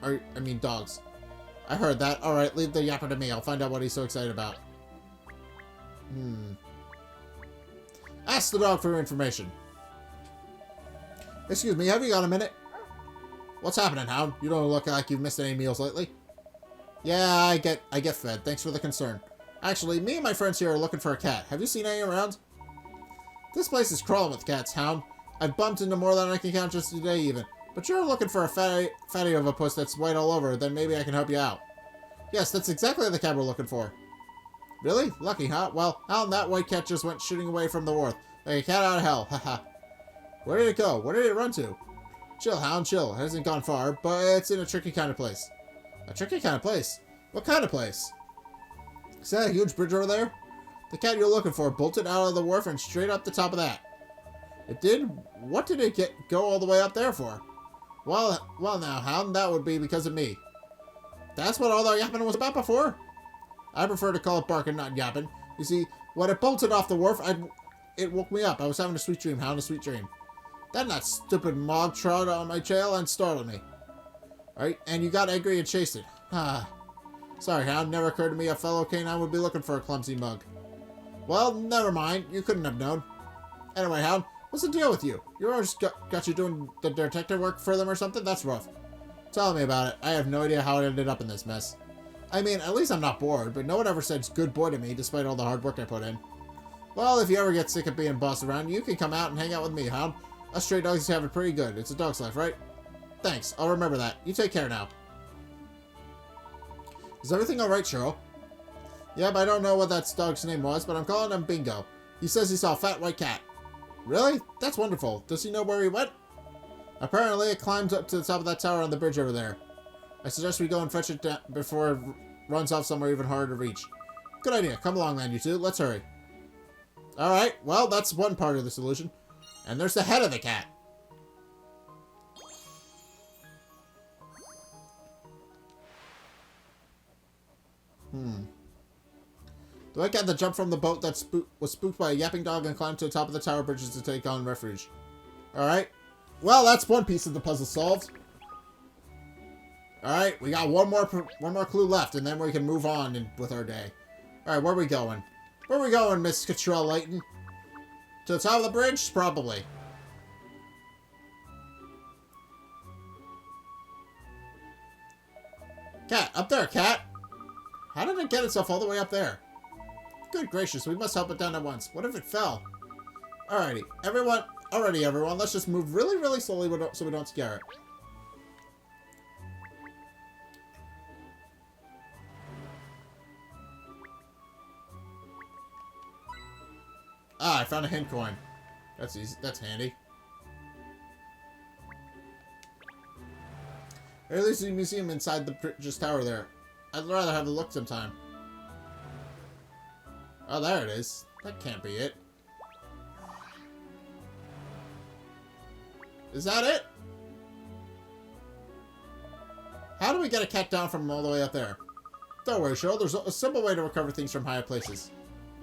I mean dogs. I heard that. Alright, leave the yapper to me. I'll find out what he's so excited about. Ask the dog for information. Excuse me, have you got a minute? What's happening, Hound? You don't look like you've missed any meals lately. Yeah, I get fed. Thanks for the concern. Actually, me and my friends here are looking for a cat. Have you seen any around? This place is crawling with cats, Hound. I've bumped into more than I can count just today, even. But you're looking for a fatty of a puss that's white all over, then maybe I can help you out. Yes, that's exactly the cat we're looking for. Really? Lucky, huh? Well, Hound, that white cat just went shooting away from the wharf. Like a cat out of hell, haha. Where did it go? Where did it run to? Chill, Hound, chill. It hasn't gone far, but it's in a tricky kind of place. A tricky kind of place? What kind of place? Is that a huge bridge over there? The cat you're looking for bolted out of the wharf and straight up the top of that. It did? What did it go all the way up there for? Well now, Hound, that would be because of me. That's what all that yapping was about before? I prefer to call it barking, not yapping. You see, when it bolted off the wharf, it woke me up. I was having a sweet dream, Hound, a sweet dream. Then that stupid mog trod on my tail and startled me. Alright, and you got angry and chased it. Sorry, Hound, never occurred to me a fellow canine would be looking for a clumsy mug. Well, never mind. You couldn't have known. Anyway, Hound, what's the deal with you? Your owners got you doing the detective work for them or something? That's rough. Tell me about it. I have no idea how it ended up in this mess. I mean, at least I'm not bored, but no one ever said good boy to me, despite all the hard work I put in. Well, if you ever get sick of being bossed around, you can come out and hang out with me, Hound. Us stray dogs have it pretty good. It's a dog's life, right? Thanks, I'll remember that. You take care now. Is everything alright, Sherl? Yep, I don't know what that dog's name was, but I'm calling him Bingo. He says he saw a fat white cat. Really? That's wonderful. Does he know where he went? Apparently, it climbed up to the top of that tower on the bridge over there. I suggest we go and fetch it down before it runs off somewhere even harder to reach. Good idea. Come along then, you two. Let's hurry. Alright, well, that's one part of the solution. And there's the head of the cat. The white cat that jumped from the boat that was spooked by a yapping dog and climbed to the top of the tower bridges to take on refuge. Alright. Well, that's one piece of the puzzle solved. Alright, we got one more clue left, and then we can move on with our day. Alright, where are we going? Where are we going, Miss Sherl Layton? To the top of the bridge? Probably. Cat, up there, cat! How did it get itself all the way up there? Good gracious, we must help it down at once. What if it fell? Alrighty, everyone, let's just move really, really slowly so we don't scare it. Ah, I found a hint coin. That's easy. That's handy. There's a museum inside the bridge's tower there. I'd rather have a look sometime. Oh, there it is. That can't be it. Is that it? How do we get a cat down from all the way up there? Don't worry, Sherl. There's a simple way to recover things from higher places.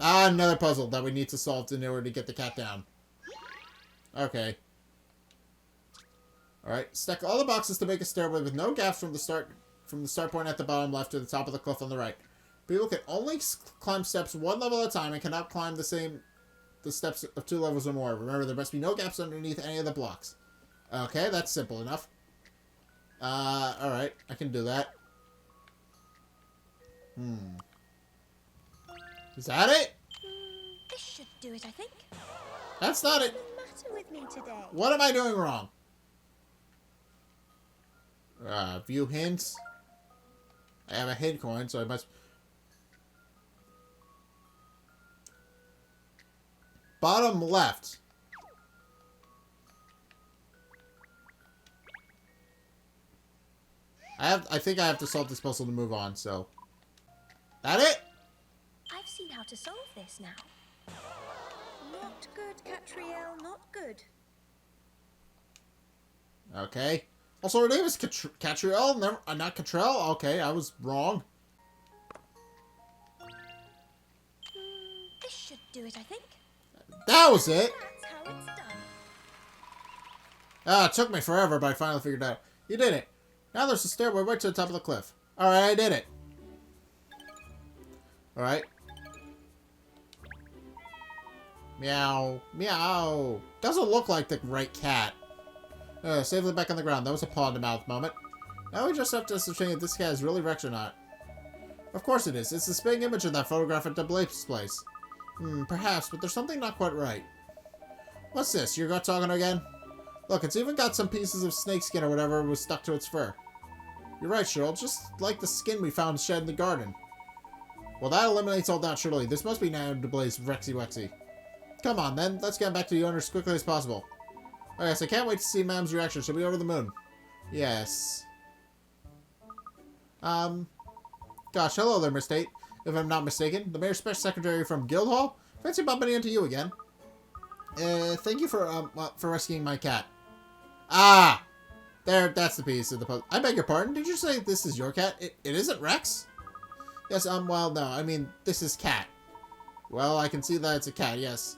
Ah, another puzzle that we need to solve in order to get the cat down. Okay. Alright, stack all the boxes to make a stairway with no gaps from the start point at the bottom left to the top of the cliff on the right. People can only climb steps one level at a time and cannot climb the steps of 2 levels or more. Remember, there must be no gaps underneath any of the blocks. Okay, that's simple enough. Alright, I can do that. Is that it? This should do it, I think. That's not it. What's the matter with me today? What am I doing wrong? View hints. I have a hint coin, so I must... Bottom left. I think I have to solve this puzzle to move on, so... That it? I've seen how to solve this now. Not good, Catriel, not good. Okay. Also, her name is Catriel, not Catrell? Okay, I was wrong. This should do it, I think. That was it! That's how it's done. Ah, it took me forever, but I finally figured it out. You did it. Now there's a stairway right to the top of the cliff. Alright, I did it. Alright. Meow. Meow. Doesn't look like the right cat. Safely back on the ground. That was a paw in the mouth moment. Now we just have to ascertain if this cat is really Rex or not. Of course it is. It's the spitting image of that photograph at Doublée's place. Perhaps, but there's something not quite right. What's this? You're talking again? Look, it's even got some pieces of snakeskin or whatever was stuck to its fur. You're right, Sherl. Just like the skin we found shed in the garden. Well, that eliminates all doubt, surely. This must be Madame Doublée's Rexy Wexy. Come on, then. Let's get back to the owner as quickly as possible. Oh, yes, I can't wait to see Madame's reaction. She'll be over the moon. Yes. Gosh, hello there, Miss Tate. If I'm not mistaken. The Mayor's Special Secretary from Guildhall? Fancy bumping into you again. Thank you for rescuing my cat. Ah! There, that's the piece of the puzzle. I beg your pardon? Did you say this is your cat? It isn't Rex? Yes, well, no. I mean, this is Cat. Well, I can see that it's a cat, yes.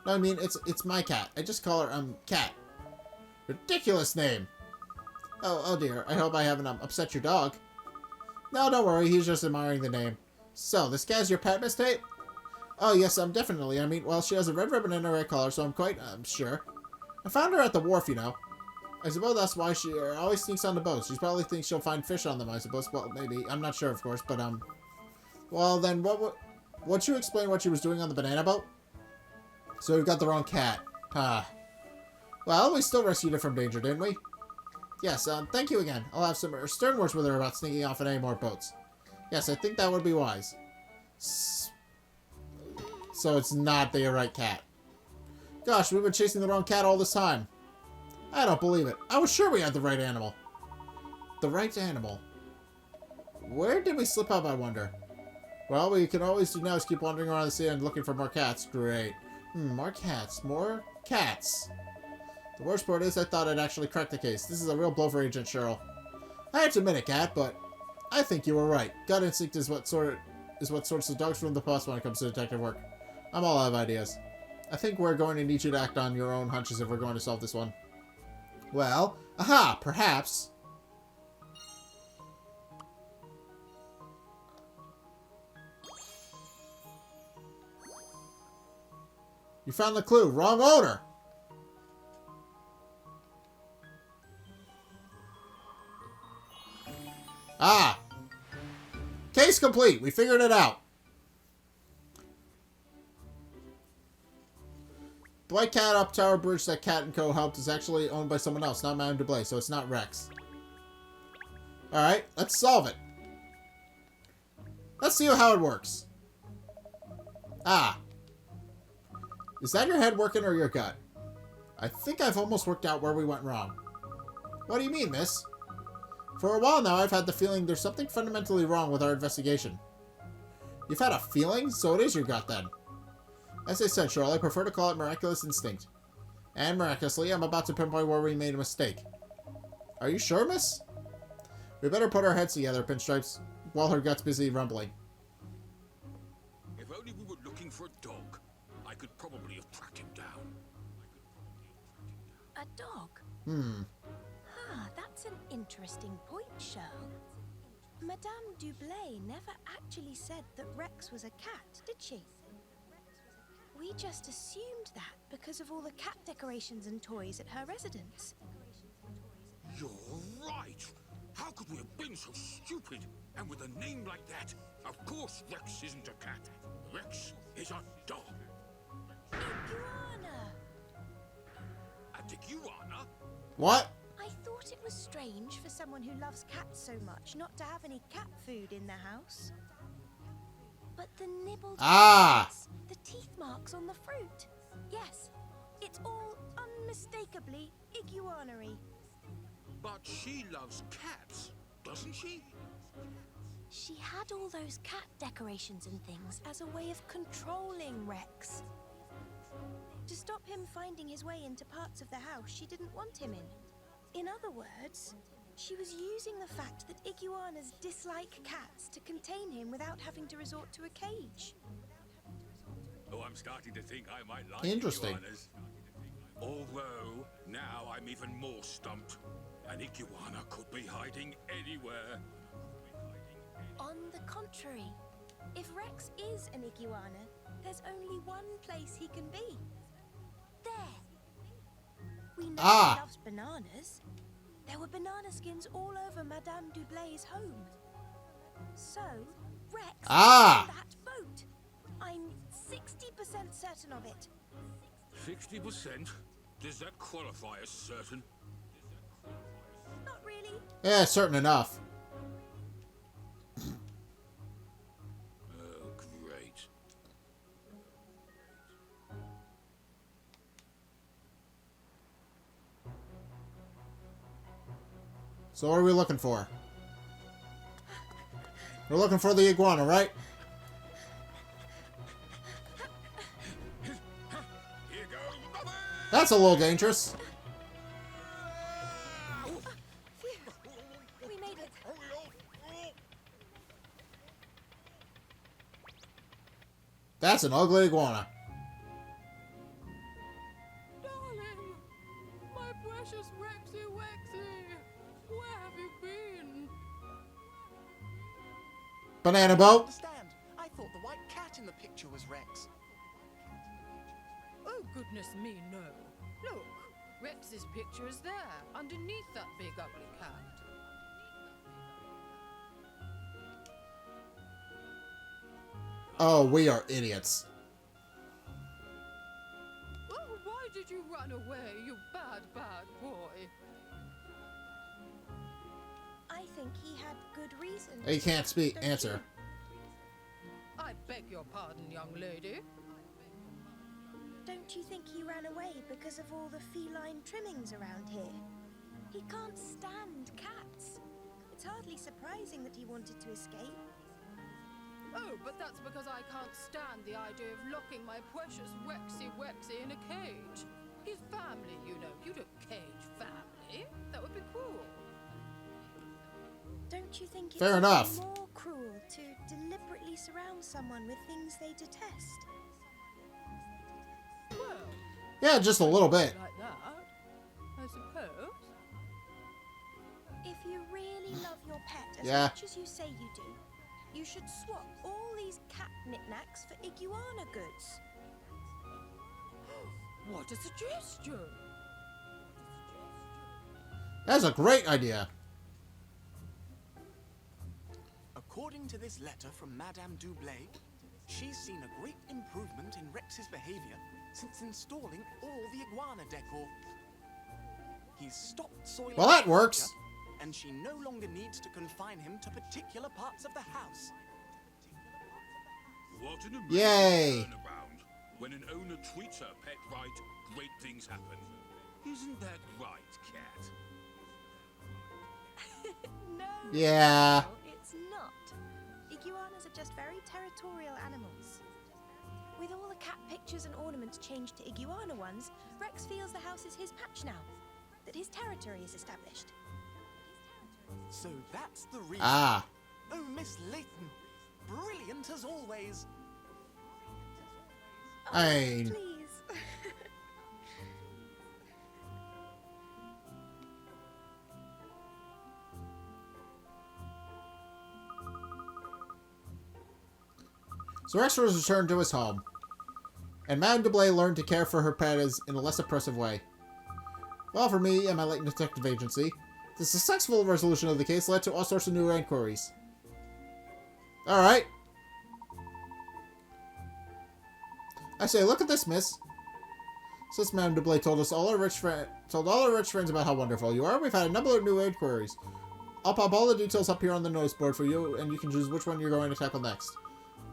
No, I mean, it's my cat. I just call her, Cat. Ridiculous name. Oh dear. I hope I haven't, upset your dog. No, don't worry. He's just admiring the name. So, this guy's your pet, Miss Tate? Oh, yes, definitely. I mean, well, she has a red ribbon and a red collar, so I'm quite, sure. I found her at the wharf, you know. I suppose that's why she always sneaks on the boats. She probably thinks she'll find fish on them, I suppose. Well, maybe. I'm not sure, of course, but, well, then, would you explain what she was doing on the banana boat? So we've got the wrong cat. Ah. Well, we still rescued her from danger, didn't we? Yes, thank you again. I'll have some stern words with her about sneaking off on any more boats. Yes, I think that would be wise. So it's not the right cat. Gosh, we've been chasing the wrong cat all this time. I don't believe it. I was sure we had the right animal. The right animal. Where did we slip up, I wonder? Well, we can always do now is keep wandering around the sea and looking for more cats. Great. More cats. More cats. The worst part is I thought I'd actually crack the case. This is a real blow for Agent Sherl. I have to admit it, Cat, but I think you were right. Gut instinct is what sorts the dogs from the past when it comes to detective work. I'm all out of ideas. I think we're going to need you to act on your own hunches if we're going to solve this one. Well, aha, perhaps. You found the clue. Wrong owner. Ah. Case complete. We figured it out. The white cat up Tower Bridge that Cat and Co. helped is actually owned by someone else, not Madame Doublée, so it's not Rex. Alright, let's solve it. Let's see how it works. Ah. Is that your head working or your gut? I think I've almost worked out where we went wrong. What do you mean, miss? For a while now, I've had the feeling there's something fundamentally wrong with our investigation. You've had a feeling? So it is your gut, then. As I said, Sherl, I prefer to call it miraculous instinct. And miraculously, I'm about to pinpoint where we made a mistake. Are you sure, miss? We better put our heads together, Pinstripes, while her gut's busy rumbling. If only we were looking for a dog, I could probably have tracked him down. A dog? Ah, that's an interesting point, Sherl. Madame Doublée never actually said that Rex was a cat, did she? We just assumed that because of all the cat decorations and toys at her residence. You're right. How could we have been so stupid? And with a name like that, of course Rex isn't a cat. Rex is a dog. Iguana! A iguana? What? I thought it was strange for someone who loves cats so much not to have any cat food in the house. But the nibbled bits, the teeth marks on the fruit. Yes, it's all unmistakably iguanary. But she loves cats, doesn't she? She had all those cat decorations and things as a way of controlling Rex. To stop him finding his way into parts of the house she didn't want him in. In other words, she was using the fact that iguanas dislike cats to contain him without having to resort to a cage. Oh, I'm starting to think I might like Interesting. iguanas. Although, now I'm even more stumped. An iguana could be hiding anywhere. On the contrary, if Rex is an iguana, there's only one place he can be. There. We know he loves bananas. There were banana skins all over Madame Doublée's home. So, Rex is on that boat. I'm 60% certain of it. 60%? Does that qualify as certain? Not really. Yeah, certain enough. Oh, great. So what are we looking for? We're looking for the iguana, right? Here goes nothing! That's a little dangerous. We made it. That's an ugly iguana. Darling, my precious Rexy Wexy, where have you been? Banana boat. Understand? I thought the white cat in the picture was Rex. Oh, goodness me, no. Look, Rex's picture is there, underneath that big ugly cat. Oh, we are idiots. Oh, why did you run away, you bad, bad boy? I think he had good reason. He can't speak. Don't Answer. I beg your pardon, young lady. Don't you think he ran away because of all the feline trimmings around here? He can't stand cats. It's hardly surprising that he wanted to escape. Oh, but that's because I can't stand the idea of locking my precious Wexy in a cage. He's family, you know. You don't cage family. That would be cruel. Don't you think it's Fair enough. more cruel to deliberately surround someone with things they detest? Well, Yeah, just a little bit. like that, I suppose. If you really love your pet as Yeah. much as you say you do, you should swap all these cat knickknacks for iguana goods. What a suggestion! That's a great idea. According to this letter from Madame Doublée, she's seen a great improvement in Rex's behavior since installing all the iguana decor. He's stopped soiling Well, that the works. furniture, and she no longer needs to confine him to particular parts of the house. What an amazing Yay. turnaround. When an owner treats her pet right, great things happen. Isn't that right, cat? No. Yeah. No, it's not. Iguanas are just very territorial animals. With all the cat pictures and ornaments changed to iguana ones, Rex feels the house is his patch now. That his territory is established. So that's the reason. Ah. Oh, Miss Layton, brilliant as always. Please. So Rex was returned to his home, and Madame Doublée learned to care for her pet in a less oppressive way. Well, for me and my Layton Detective Agency, the successful resolution of the case led to all sorts of new inquiries. Alright. I say, look at this, miss. Since Madame Doublée told all our rich friends about how wonderful you are, we've had a number of new inquiries. I'll pop all the details up here on the notice board for you, and you can choose which one you're going to tackle next.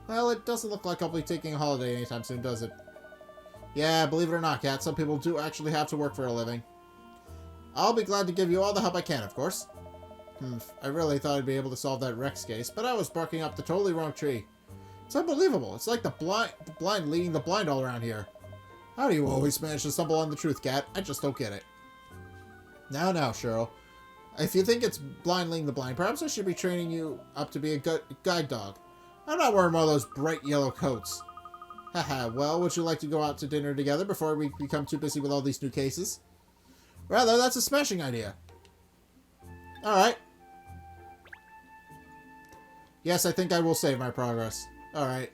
Well, it doesn't look like I'll be taking a holiday anytime soon, does it? Yeah, believe it or not, Kat, some people do actually have to work for a living. I'll be glad to give you all the help I can, of course. I really thought I'd be able to solve that Rex case, but I was barking up the totally wrong tree. It's unbelievable. It's like the blind leading the blind all around here. How do you always manage to stumble on the truth, Kat? I just don't get it. Now, Sherl. If you think it's blind leading the blind, perhaps I should be training you up to be a guide dog. I'm not wearing one of those bright yellow coats. Haha, well, would you like to go out to dinner together before we become too busy with all these new cases? Rather, that's a smashing idea. Alright. Yes, I think I will save my progress. Alright.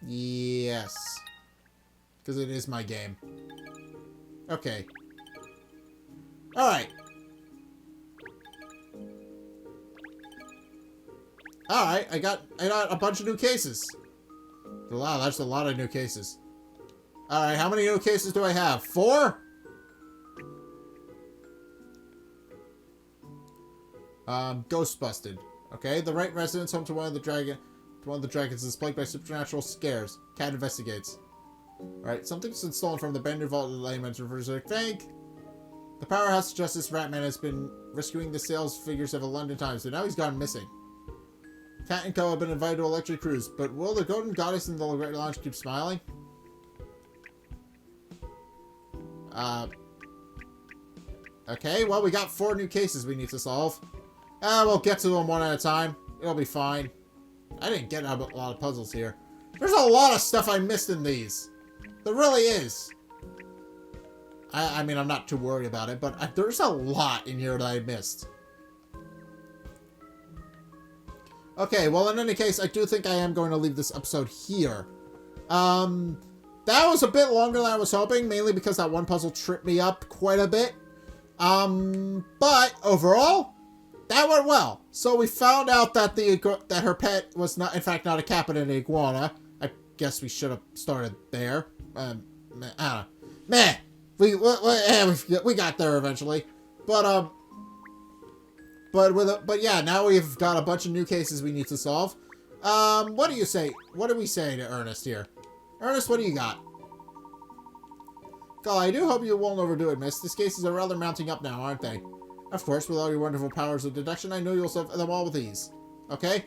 Yes. Because it is my game. Okay. Alright. Alright, I got a bunch of new cases. Wow, that's a lot of new cases. Alright, how many new cases do I have? 4? Ghost busted. Okay, the right residence home to one of the dragons is plagued by supernatural scares. Cat investigates. Alright, something's been stolen from the abandoned vault of the Layman's Reverse Bank. The powerhouse of Justice Ratman has been rescuing the sales figures of the London Times, but now he's gone missing. Cat and Co. have been invited to a luxury cruise, but will the Golden Goddess in the Great Lounge keep smiling? Okay, well, we got 4 new cases we need to solve. We'll get to them one at a time. It'll be fine. I didn't get a lot of puzzles here. There's a lot of stuff I missed in these. There really is. I mean, I'm not too worried about it, but there's a lot in here that I missed. Okay, well, in any case, I do think I am going to leave this episode here. That was a bit longer than I was hoping, mainly because that one puzzle tripped me up quite a bit. But overall, that went well. So we found out that that her pet was not, in fact, not a cat, but an iguana. I guess we should have started there. I don't know. Meh. We got there eventually. But yeah, now we've got a bunch of new cases we need to solve. What do you say? What do we say to Ernest here? Ernest, what do you got? Golly, I do hope you won't overdo it, miss. These cases are rather mounting up now, aren't they? Of course, with all your wonderful powers of deduction, I know you'll solve them all with ease. Okay?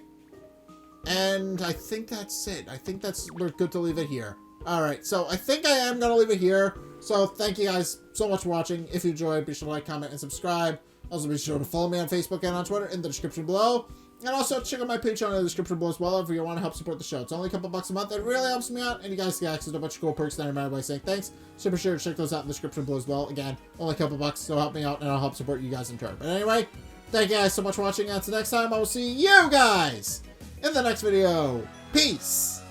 And I think that's it. I think we're good to leave it here. Alright, so I think I am going to leave it here. So thank you guys so much for watching. If you enjoyed, be sure to like, comment, and subscribe. Also, be sure to follow me on Facebook and on Twitter in the description below. And also, check out my Patreon in the description below as well if you want to help support the show. It's only a couple bucks a month. It really helps me out. And you guys get access to a bunch of cool perks that I remember by saying thanks. So be sure to check those out in the description below as well. Again, only a couple bucks, so help me out and I'll help support you guys in turn. But anyway, thank you guys so much for watching. And until next time, I will see you guys in the next video. Peace!